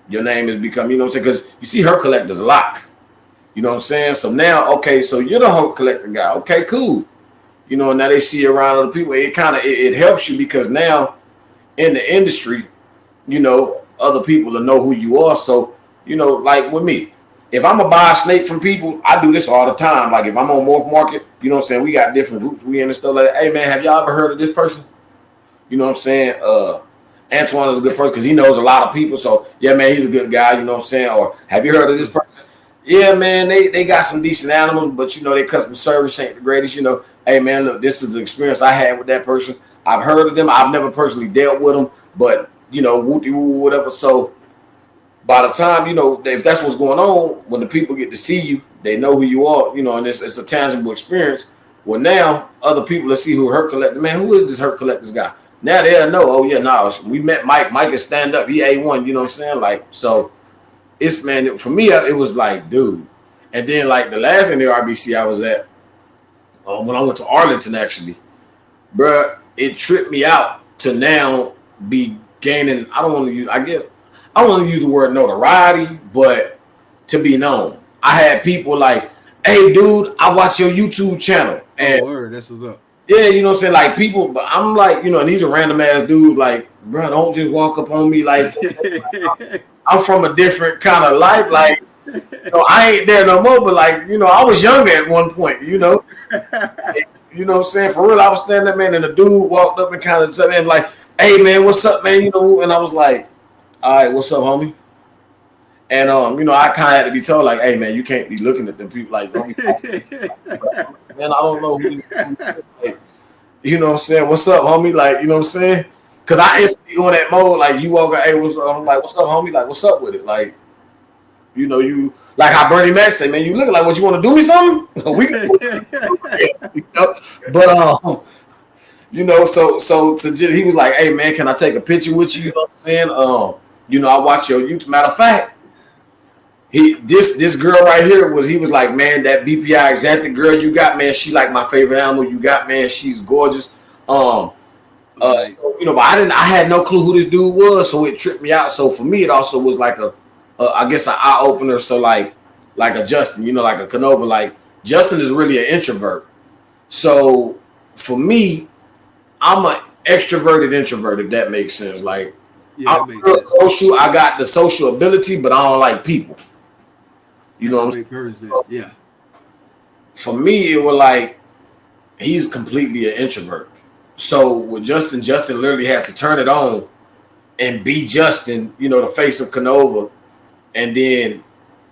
your name has become, you know what I'm saying? Because you see Herp Collectors a lot. You know what I'm saying? So now, okay, so you're the Herp Collector guy. Okay, cool. And now they see you around other people. It kind of it helps you because now in the industry, other people will know who you are. So, like with me, if I'm going to buy a snake from people, I do this all the time. Like if I'm on Morph Market, you know what I'm saying? We got different groups. We in and stuff like that. Hey, man, have y'all ever heard of this person? You know what I'm saying? Antoine is a good person because he knows a lot of people. So, yeah, man, he's a good guy. You know what I'm saying? Or have you heard of this person? Yeah, man, they got some decent animals, but their customer service ain't the greatest. Hey, man, look, this is the experience I had with that person. I've heard of them. I've never personally dealt with them, but whoop-de-woo, whatever. So by the time if that's what's going on, when the people get to see you, they know who you are. And it's a tangible experience. Well, now other people that see who Herp Collector, man, who is this Herp Collectors guy? Now they'll know. Oh yeah, no, we met Mike. Mike is stand up. He A1. You know what I'm saying? Like so. It's man for me. It was like, dude, and then like the last NARBC I was at, when I went to Arlington, actually, bruh, it tripped me out to now be gaining. I don't want to use. I guess I don't want to use the word notoriety, but to be known. I had people like, hey, dude, I watch your YouTube channel, and word, that's what's up. Yeah, you know what I'm saying? Like people, but I'm like, and these are random ass dudes. Like, bro, don't just walk up on me like. I'm from a different kind of life. Like, I ain't there no more, but like, I was younger at one point, You know what I'm saying? For real, I was standing there, man, and the dude walked up and kind of said, man, like, hey, man, what's up, man? And I was like, all right, what's up, homie? And, I kind of had to be told, like, hey, man, you can't be looking at them people like, don't be man, I don't know who like, you know what I'm saying? What's up, homie? Like, you know what I'm saying? Cause I instantly go in that mode, like you walk, hey, what's up? I'm like, what's up, homie? Like, what's up with it? Like, you like how Bernie Mac say, man, you looking like what you want to do me something? We can, but so to just, he was like, hey man, can I take a picture with you? You know what I'm saying? I watch your YouTube. Matter of fact, this girl right here he was like, man, that BPI Exantic girl you got, man, she like my favorite animal you got, man. She's gorgeous. Right. So, but I had no clue who this dude was, so it tripped me out. So for me, it also was like I guess an eye opener. So like a Justin, like a Canova, like Justin is really an introvert. So for me, I'm an extroverted introvert, if that makes sense. Like, yeah, I'm real social. I got the social ability, but I don't like people. You know what I'm saying? Yeah. For me, it was like he's completely an introvert. So with Justin literally has to turn it on and be Justin, the face of Canova. And then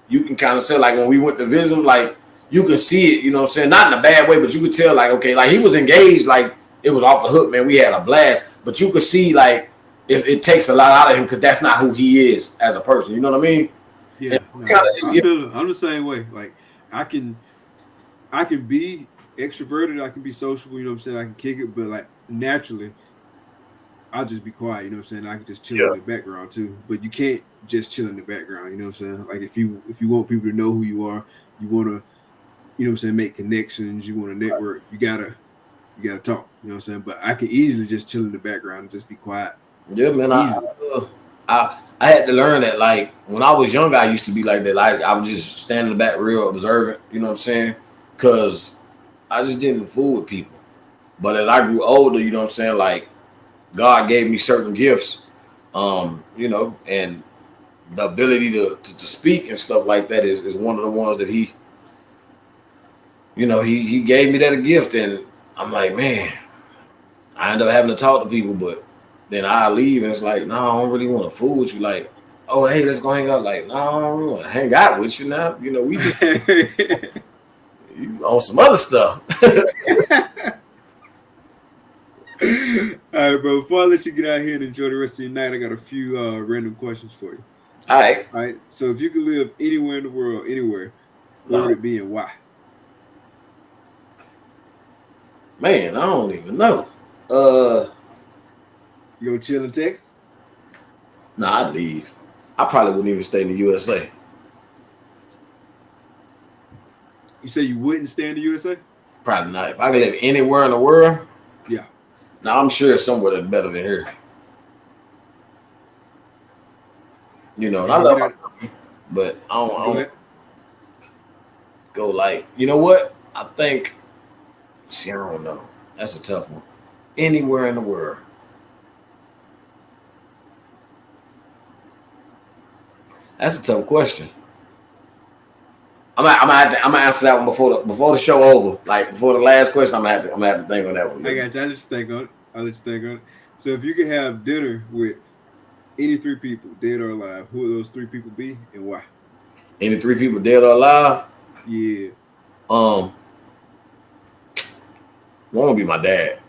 you can kind of say, like, when we went to visit him, like, you can see it, you know what I'm saying? Not in a bad way, but you could tell, like, okay, like, he was engaged, like, it was off the hook, man. We had a blast. But you could see, like, it takes a lot out of him because that's not who he is as a person. You know what I mean? Yeah. I'm the same way. Like, I can be extroverted, I can be sociable, you know what I'm saying? I can kick it, but, like, naturally, I'll just be quiet, you know what I'm saying? I can just chill in the background too. But you can't just chill in the background, you know what I'm saying? Like, if you want people to know who you are, you want to, you know what I'm saying, make connections, you want to network, you gotta talk, you know what I'm saying? But I can easily just chill in the background and just be quiet. Yeah, man. I had to learn that. Like, when I was younger, I used to be like that. Like, I would just stand in the back, real observant, you know what I'm saying? Because I just didn't fool with people. But as I grew older, you know what I'm saying, like, God gave me certain gifts, and the ability to speak and stuff like that is one of the ones that he gave me that a gift. And I'm like, man, I end up having to talk to people, but then I leave and it's like, no, I don't really want to fool with you. Like, oh, hey, let's go hang out. Like, no, I don't really want to hang out with you now. We just you on some other stuff. All right, bro. Before I let you get out here and enjoy the rest of your night, I got a few random questions for you. All right. All right. So if you could live anywhere in the world, anywhere, where would it be and why? Man, I don't even know. You gonna chill in Texas? Nah, I'd leave. I probably wouldn't even stay in the USA. You say you wouldn't stay in the USA? Probably not. If I could live anywhere in the world, yeah. Now I'm sure it's somewhere that's better than here. I love my country, but I don't go like, you know what? I think, I don't know. That's a tough one. Anywhere in the world. That's a tough question. I'm gonna answer that one before the show over. Like, before the last question, I'm gonna have to think on that one. I got you. I'll let you think on it. So if you could have dinner with any three people, dead or alive, who would those three people be and why? Any three people, dead or alive? Yeah. One would be my dad.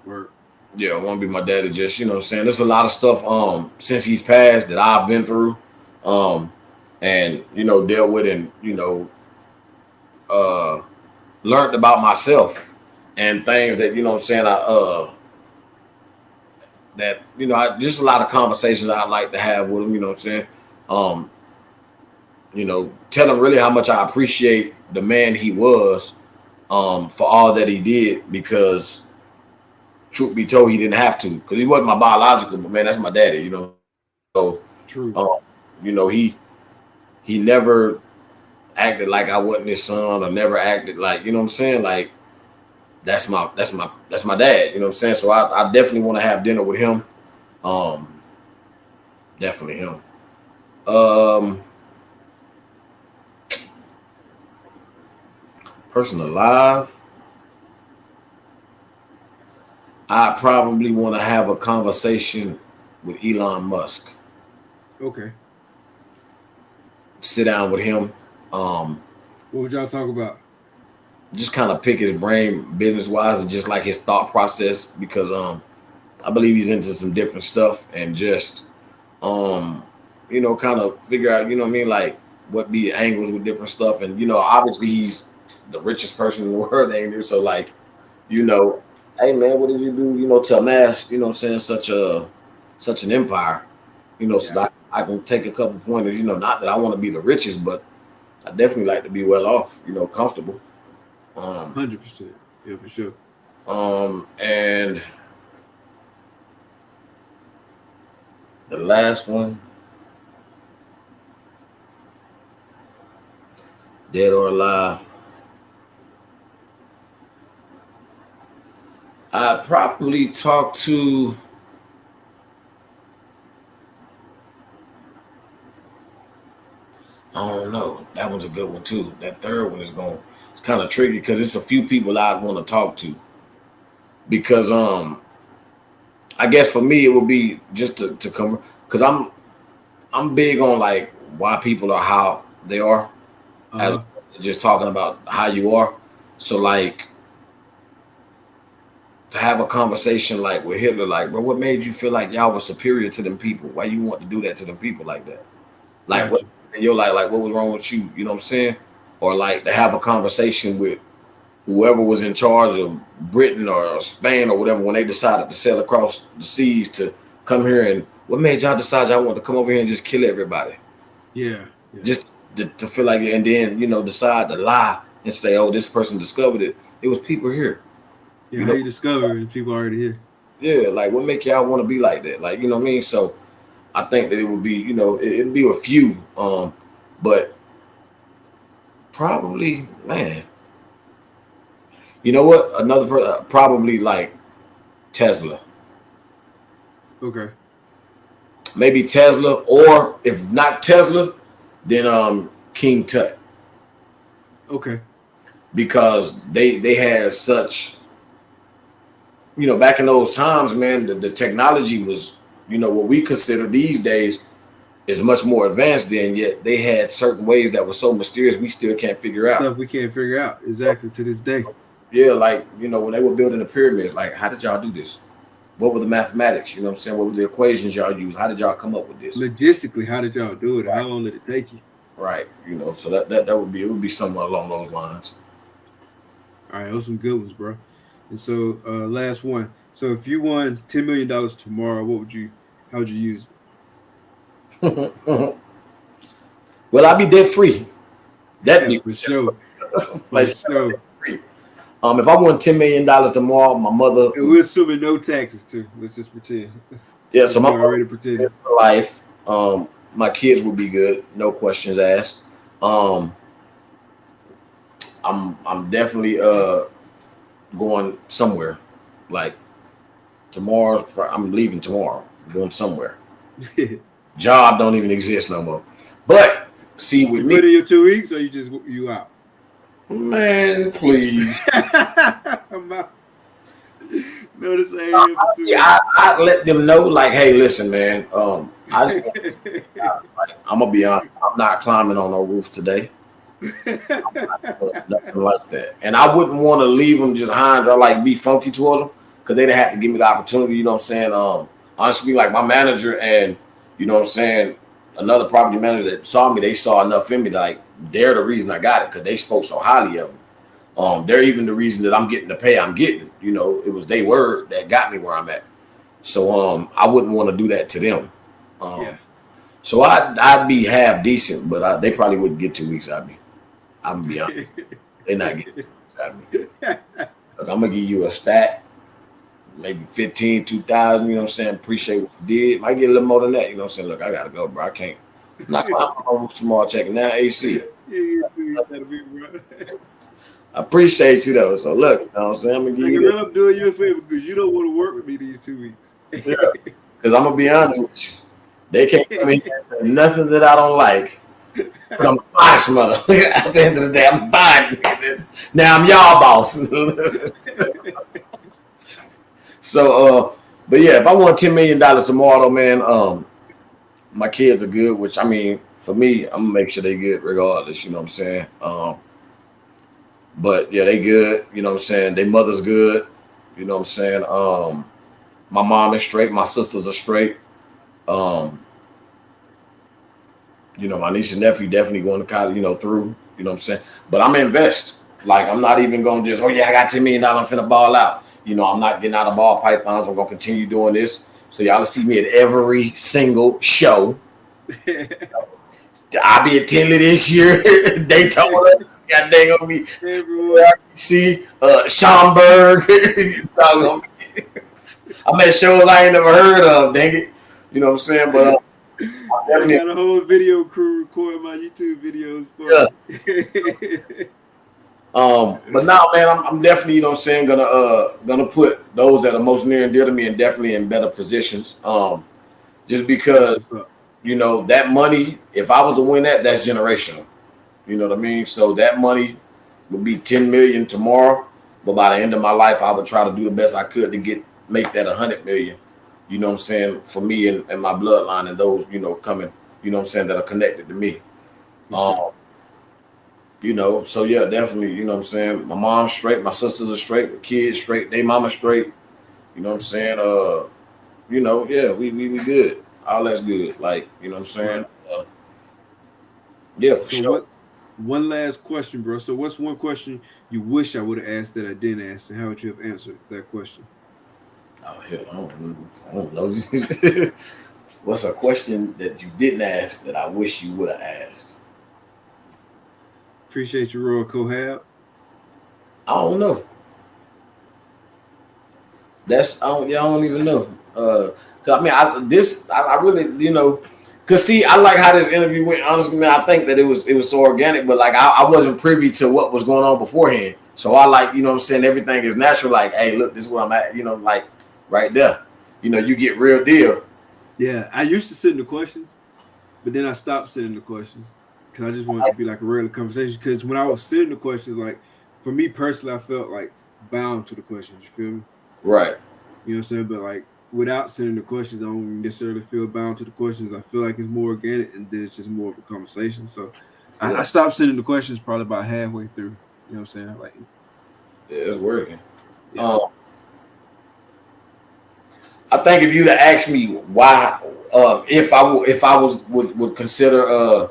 Work. Yeah, one would be my dad. It just, saying, there's a lot of stuff since he's passed that I've been through. And dealt with and learned about myself and things that I just a lot of conversations I like to have with him. Tell him really how much I appreciate the man he was for all that he did, because truth be told, he didn't have to, because he wasn't my biological, but man, that's my daddy. So true. He never acted like I wasn't his son, or never acted like, like that's my dad, So I definitely want to have dinner with him. Definitely him. Person alive, I probably want to have a conversation with Elon Musk. Okay. Sit down with him. What would y'all talk about? Just kind of pick his brain business wise and just like his thought process, because I believe he's into some different stuff, and just kind of figure out, like what be the angles with different stuff. And obviously he's the richest person in the world, ain't it? So like, hey man, what did you do, to amass, such an empire, so that I can take a couple pointers. Not that I want to be the richest, but I definitely like to be well off. Comfortable. 100%. Yeah, for sure. And the last one, dead or alive. I'd probably talk to I don't know. That one's a good one too. That third one it's kind of tricky because it's a few people I'd want to talk to. Because I guess for me it would be just to come because I'm big on like why people are how they are, as opposed to just talking about how you are. So like to have a conversation like with Hitler, like, bro, what made you feel like y'all were superior to them people? Why you want to do that to them people like that? Like what in your life, like what was wrong with you? You know what I'm saying? Or like to have a conversation with whoever was in charge of Britain or Spain or whatever when they decided to sail across the seas to come here, and what made y'all decide y'all want to come over here and just kill everybody? Yeah. Just to feel like it, and then decide to lie and say, oh, this person discovered it. It was people here. Yeah, how you discover it? People already here. Yeah, like what make y'all want to be like that? Like, you know what I mean? So I think that it would be, it'd be a few, but probably, man. You know what? Another probably like Tesla. Okay. Maybe Tesla, or if not Tesla, then King Tut. Okay. Because they had such, back in those times, man, the technology was, what we consider these days is much more advanced than, yet they had certain ways that were so mysterious we still can't figure out. Stuff we can't figure out exactly to this day. Yeah, like, when they were building the pyramids, like, how did y'all do this? What were the mathematics? You know what I'm saying? What were the equations y'all used? How did y'all come up with this? Logistically, how did y'all do it? How long did it take you? Right. So that would be somewhere along those lines. All right, those some good ones, bro. And so last one. So if you won $10 million tomorrow, how would you use it? Well, I'd be debt free. Yeah, for sure. For sure. If I won $10 million tomorrow, my mother. And we're assuming no taxes too. Let's just pretend. Yeah, so my already pretending for life. My kids would be good, no questions asked. I'm definitely going somewhere. Like tomorrow, I'm leaving tomorrow. I'm going somewhere. Job don't even exist no more. But see, with me, put in your 2 weeks, or you out? Man, please. I'm out. No, this ain't here for 2 weeks. I let them know, like, hey, listen, man. I just I'm gonna be honest. I'm not climbing on no roof today. Nothing like that. And I wouldn't want to leave them just high and dry, like be funky towards them, because they didn't have to give me the opportunity. You know what I'm saying? Honestly, like my manager and another property manager that saw me, they saw enough in me. Like they're the reason I got it, because they spoke so highly of them. They're even the reason that I'm getting the pay I'm getting. It was their word that got me where I'm at. So I wouldn't want to do that to them. So I'd be half decent, but they probably wouldn't get 2 weeks out of me. I'm gonna be honest. They're not getting 2 weeks out of me. Look, I'm gonna give you a stat, maybe 15, 2,000, you know what I'm saying? Appreciate what you did. Might get a little more than that, you know what I'm saying? Look, I gotta go, bro. I can't. I'm not climbing on tomorrow checking now AC. I appreciate you though. So look, you know what I'm saying? I'm gonna give you this. I'm doing you a favor because you don't want to work with me these 2 weeks. Yeah, because I'm gonna be honest with you. They can't come in here and say nothing that I don't like. But I'm a boss, mother. At the end of the day, I'm fine. Now I'm y'all boss. So, but yeah, if I want $10 million tomorrow, man, my kids are good. Which I mean, for me, I'm gonna make sure they good regardless. You know what I'm saying? But yeah, they good. You know what I'm saying? Their mother's good. You know what I'm saying? My mom is straight. My sisters are straight. My niece and nephew definitely going to college, through, you know what I'm saying? But I'm invest. Like, I'm not even going to just, I got $10 million, I'm finna ball out. I'm not getting out of ball pythons. I'm going to continue doing this. So y'all see me at every single show. I'll be at Tinley this year. Daytona, god dang on me. Everyone. See, Schaumburg. I'm at shows I ain't never heard of. Dang it, you know what I'm saying? But I got a whole video crew recording my YouTube videos for me. But now, man, I'm definitely, you know what I'm saying, gonna put those that are most near and dear to me and definitely in better positions. Just because, you know, that money, if I was to win that, that's generational. You know what I mean? So that money would be 10 million tomorrow, but by the end of my life, I would try to do the best I could to make that 100 million. You know what I'm saying? For me and my bloodline and those, you know, coming, you know what I'm saying, that are connected to me. You know, so yeah, definitely, you know what I'm saying? My mom's straight, my sisters are straight, my kids straight, they mama straight. You know what I'm saying? You know, yeah, we good. All that's good. Like, you know what I'm saying? Yeah, for sure. One last question, bro. So what's one question you wish I would have asked that I didn't ask, and how would you have answered that question? Oh hell, I don't know. What's a question that you didn't ask that I wish you would have asked? Appreciate your Royal Cohab. I don't know. I don't even know. I mean, I really, you know, cause see, I like how this interview went. Honestly, man, I think that it was so organic, but like I wasn't privy to what was going on beforehand. So I like, you know what I'm saying, everything is natural. Like, hey, look, this is where I'm at, you know, like right there. You know, you get real deal. Yeah, I used to send the questions, but then I stopped sending the questions because I just wanted to be like a regular conversation. Because when I was sending the questions, like for me personally, I felt like bound to the questions. You feel me? Right. You know what I'm saying? But like without sending the questions, I don't necessarily feel bound to the questions. I feel like it's more organic, and then it's just more of a conversation. So I stopped sending the questions probably about halfway through. You know what I'm saying? Like, yeah, it's working. Yeah. I think if you'd have asked me why, if I would consider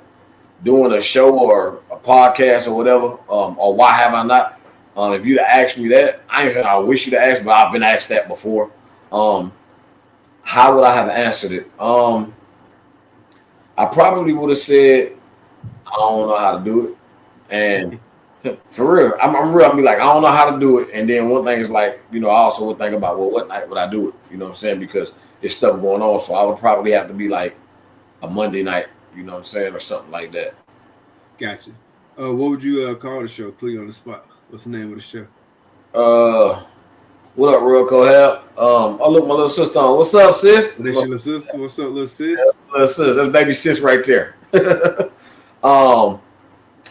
doing a show or a podcast or whatever, or why have I not? If you'd have asked me that, I ain't saying I wish you'd have asked, but I've been asked that before. How would I have answered it? I probably would have said I don't know how to do it, and for real, I'm real. I'll be like, I don't know how to do it. And then one thing is like, you know, I also would think about, well, what night would I do it? You know what I'm saying? Because there's stuff going on. So I would probably have to be like a Monday night, you know what I'm saying? Or something like that. Gotcha. What would you call the show? Put you on the spot. What's the name of the show? What up, Real Cohab? Oh, look, my little sister on. What's up, sis? That's your little sister. What's up, little sis? Yeah, little sis. That's baby sis right there.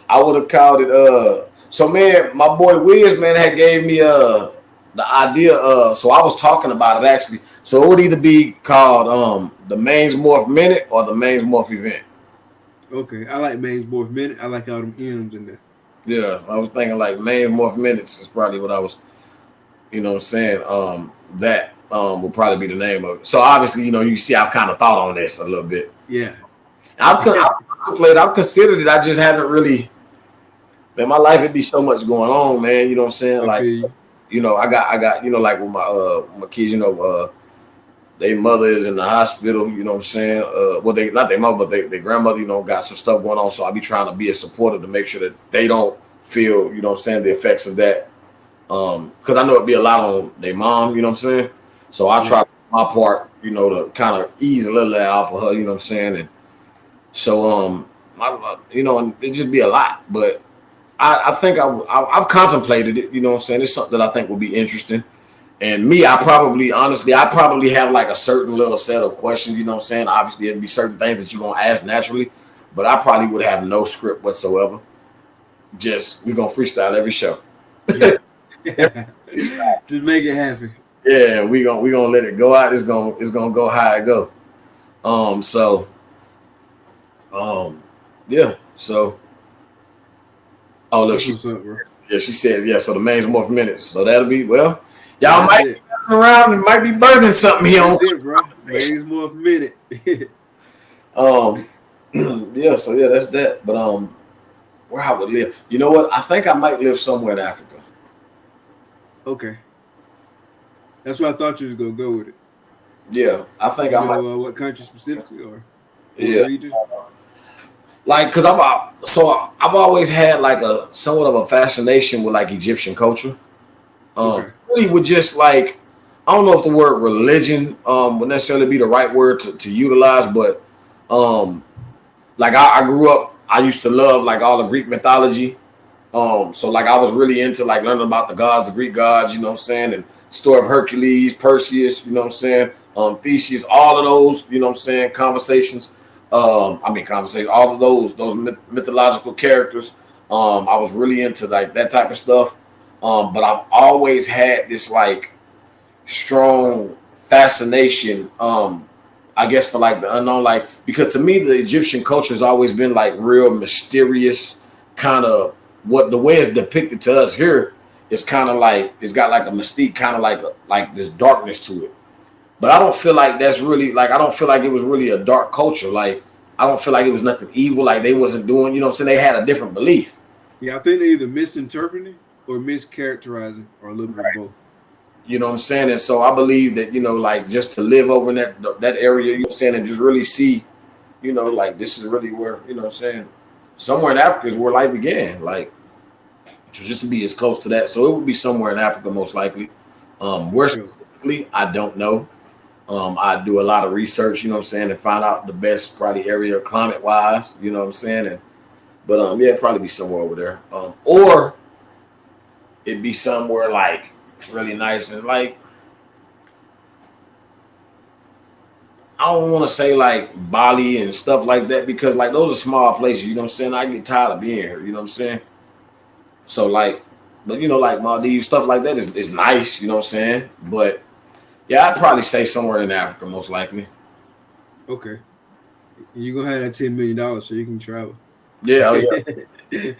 I would have called it so man, my boy Wiz, man, had gave me the idea so I was talking about it actually. So it would either be called the Maine's Morph Minute or the Maine's Morph Event. Okay. I like Maine's Morph Minute. I like all them M's in there. Yeah, I was thinking like Maine's Morph Minutes is probably what I was, you know what I'm saying? That would probably be the name of it. So obviously, you know, you see I've kind of thought on this a little bit. Yeah. I've considered it. I just haven't really. Man, my life would be so much going on, man. You know what I'm saying? Like, you know, I got, you know, like with my kids, you know, their mother is in the hospital. You know what I'm saying? Well, they not their mother, but their grandmother, you know, got some stuff going on. So I be trying to be a supporter to make sure that they don't feel, you know what I'm saying, the effects of that. Because I know it'd be a lot on their mom. You know what I'm saying? So I try my part, you know, to kind of ease a little of that off of her. You know what I'm saying? And so, you know, and it just be a lot, but. I think I've contemplated it, you know what I'm saying? It's something that I think would be interesting. And me, I probably have like a certain little set of questions, you know what I'm saying? Obviously, it'd be certain things that you're going to ask naturally, but I probably would have no script whatsoever. Just, we're going to freestyle every show. Just make it happen. Yeah, we're gonna let it go out. It's gonna go how it go. Yeah, so. Oh, look, what's up, bro? Yeah, she said, yeah, so the Maine's Morph Minutes. So that'll be, well, y'all might be messing around and might be birthing something here. That's it, bro. Maine's Morph Minute. Yeah, so yeah, that's that. But where I would live. You know what? I think I might live somewhere in Africa. Okay. That's why I thought you was gonna go with it. Yeah, I think I might. What country specifically, or? Yeah. Region? Like, cause I've always had like a somewhat of a fascination with like Egyptian culture. Okay. Really with just like, I don't know if the word religion would necessarily be the right word to utilize, but like I grew up, I used to love like all the Greek mythology. So like I was really into like learning about the gods, the Greek gods, you know what I'm saying, and the story of Hercules, Perseus, you know what I'm saying, Theseus, all of those, you know what I'm saying, conversations. All of those mythological characters. I was really into like that type of stuff. But I've always had this like strong fascination, I guess, for like the unknown, like, because to me the Egyptian culture has always been like real mysterious, kind of what the way it's depicted to us here is kind of like it's got like a mystique, kind of like this darkness to it. But I don't feel like that's really like, I don't feel like it was really a dark culture. Like I don't feel like it was nothing evil, like they wasn't doing, you know what I'm saying, they had a different belief. Yeah, I think they're either misinterpreting or mischaracterizing, or a little bit of both. You know what I'm saying? And so I believe that, you know, like just to live over in that area, you know what I'm saying, and just really see, you know, like this is really where, you know what I'm saying, somewhere in Africa is where life began. Like just to be as close to that. So it would be somewhere in Africa most likely. Where specifically, I don't know. I do a lot of research, you know what I'm saying, and find out the best probably area climate wise, you know what I'm saying. But yeah, it'd probably be somewhere over there. Or it'd be somewhere like really nice and like, I don't want to say like Bali and stuff like that, because like those are small places, you know what I'm saying. I get tired of being here, you know what I'm saying. So like, but you know, like Maldives, stuff like that is nice, you know what I'm saying. But yeah, I'd probably say somewhere in Africa most likely. Okay. You're gonna have that $10 million so you can travel. Yeah, oh yeah.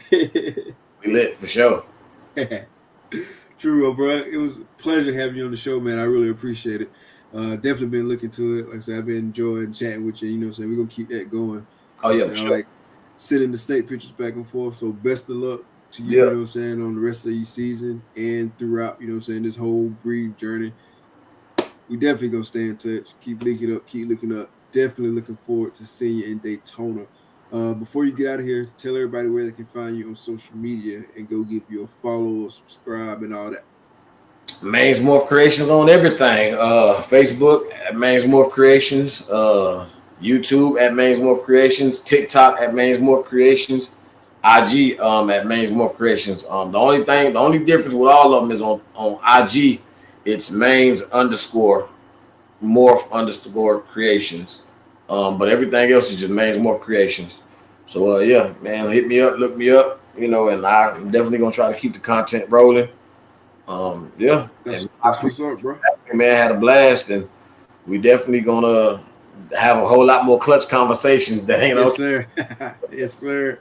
We lit for sure. True, bro. It was a pleasure having you on the show, man. I really appreciate it. Definitely been looking to it. Like I said, I've been enjoying chatting with you. You know what I'm saying? We're going to keep that going. Oh, yeah, for sure. Like sending the state pictures back and forth. So best of luck to you, Yeah. you know what I'm saying, on the rest of your season and throughout, you know what I'm saying, this whole breed journey. We definitely going to stay in touch. Keep linking up. Keep looking up. Definitely looking forward to seeing you in Daytona. Before you get out of here, tell everybody where they can find you on social media and go give you a follow or subscribe and all that. Maine's Morph Creations on everything. Facebook at Maine's Morph Creations. YouTube at Maine's Morph Creations. TikTok at Maine's Morph Creations. IG at Maine's Morph Creations. The only difference with all of them is on IG, it's Maine's _Morph _ Creations. But everything else is just Maine's Morph Creations. So yeah, man, hit me up, look me up, you know, and I'm definitely gonna try to keep the content rolling. Yeah, that's what's up, bro. Man, had a blast, and we definitely gonna have a whole lot more clutch conversations that ain't yes, sir. Yes, sir.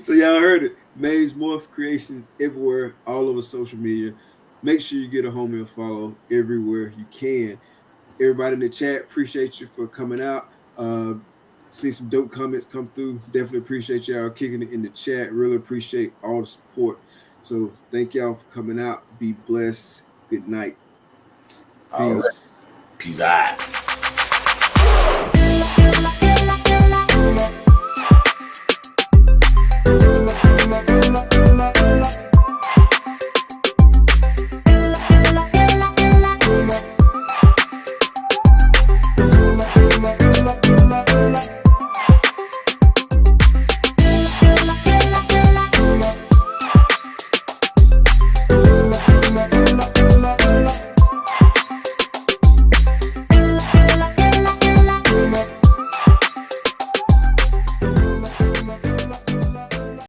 So y'all heard it. Maine's Morph Creations everywhere, all over social media. Make sure you get a homie a follow everywhere you can. Everybody in the chat, appreciate you for coming out. See some dope comments come through. Definitely appreciate y'all kicking it in the chat. Really appreciate all the support. So thank y'all for coming out. Be blessed. Good night. Peace. Peace out. La la la la la la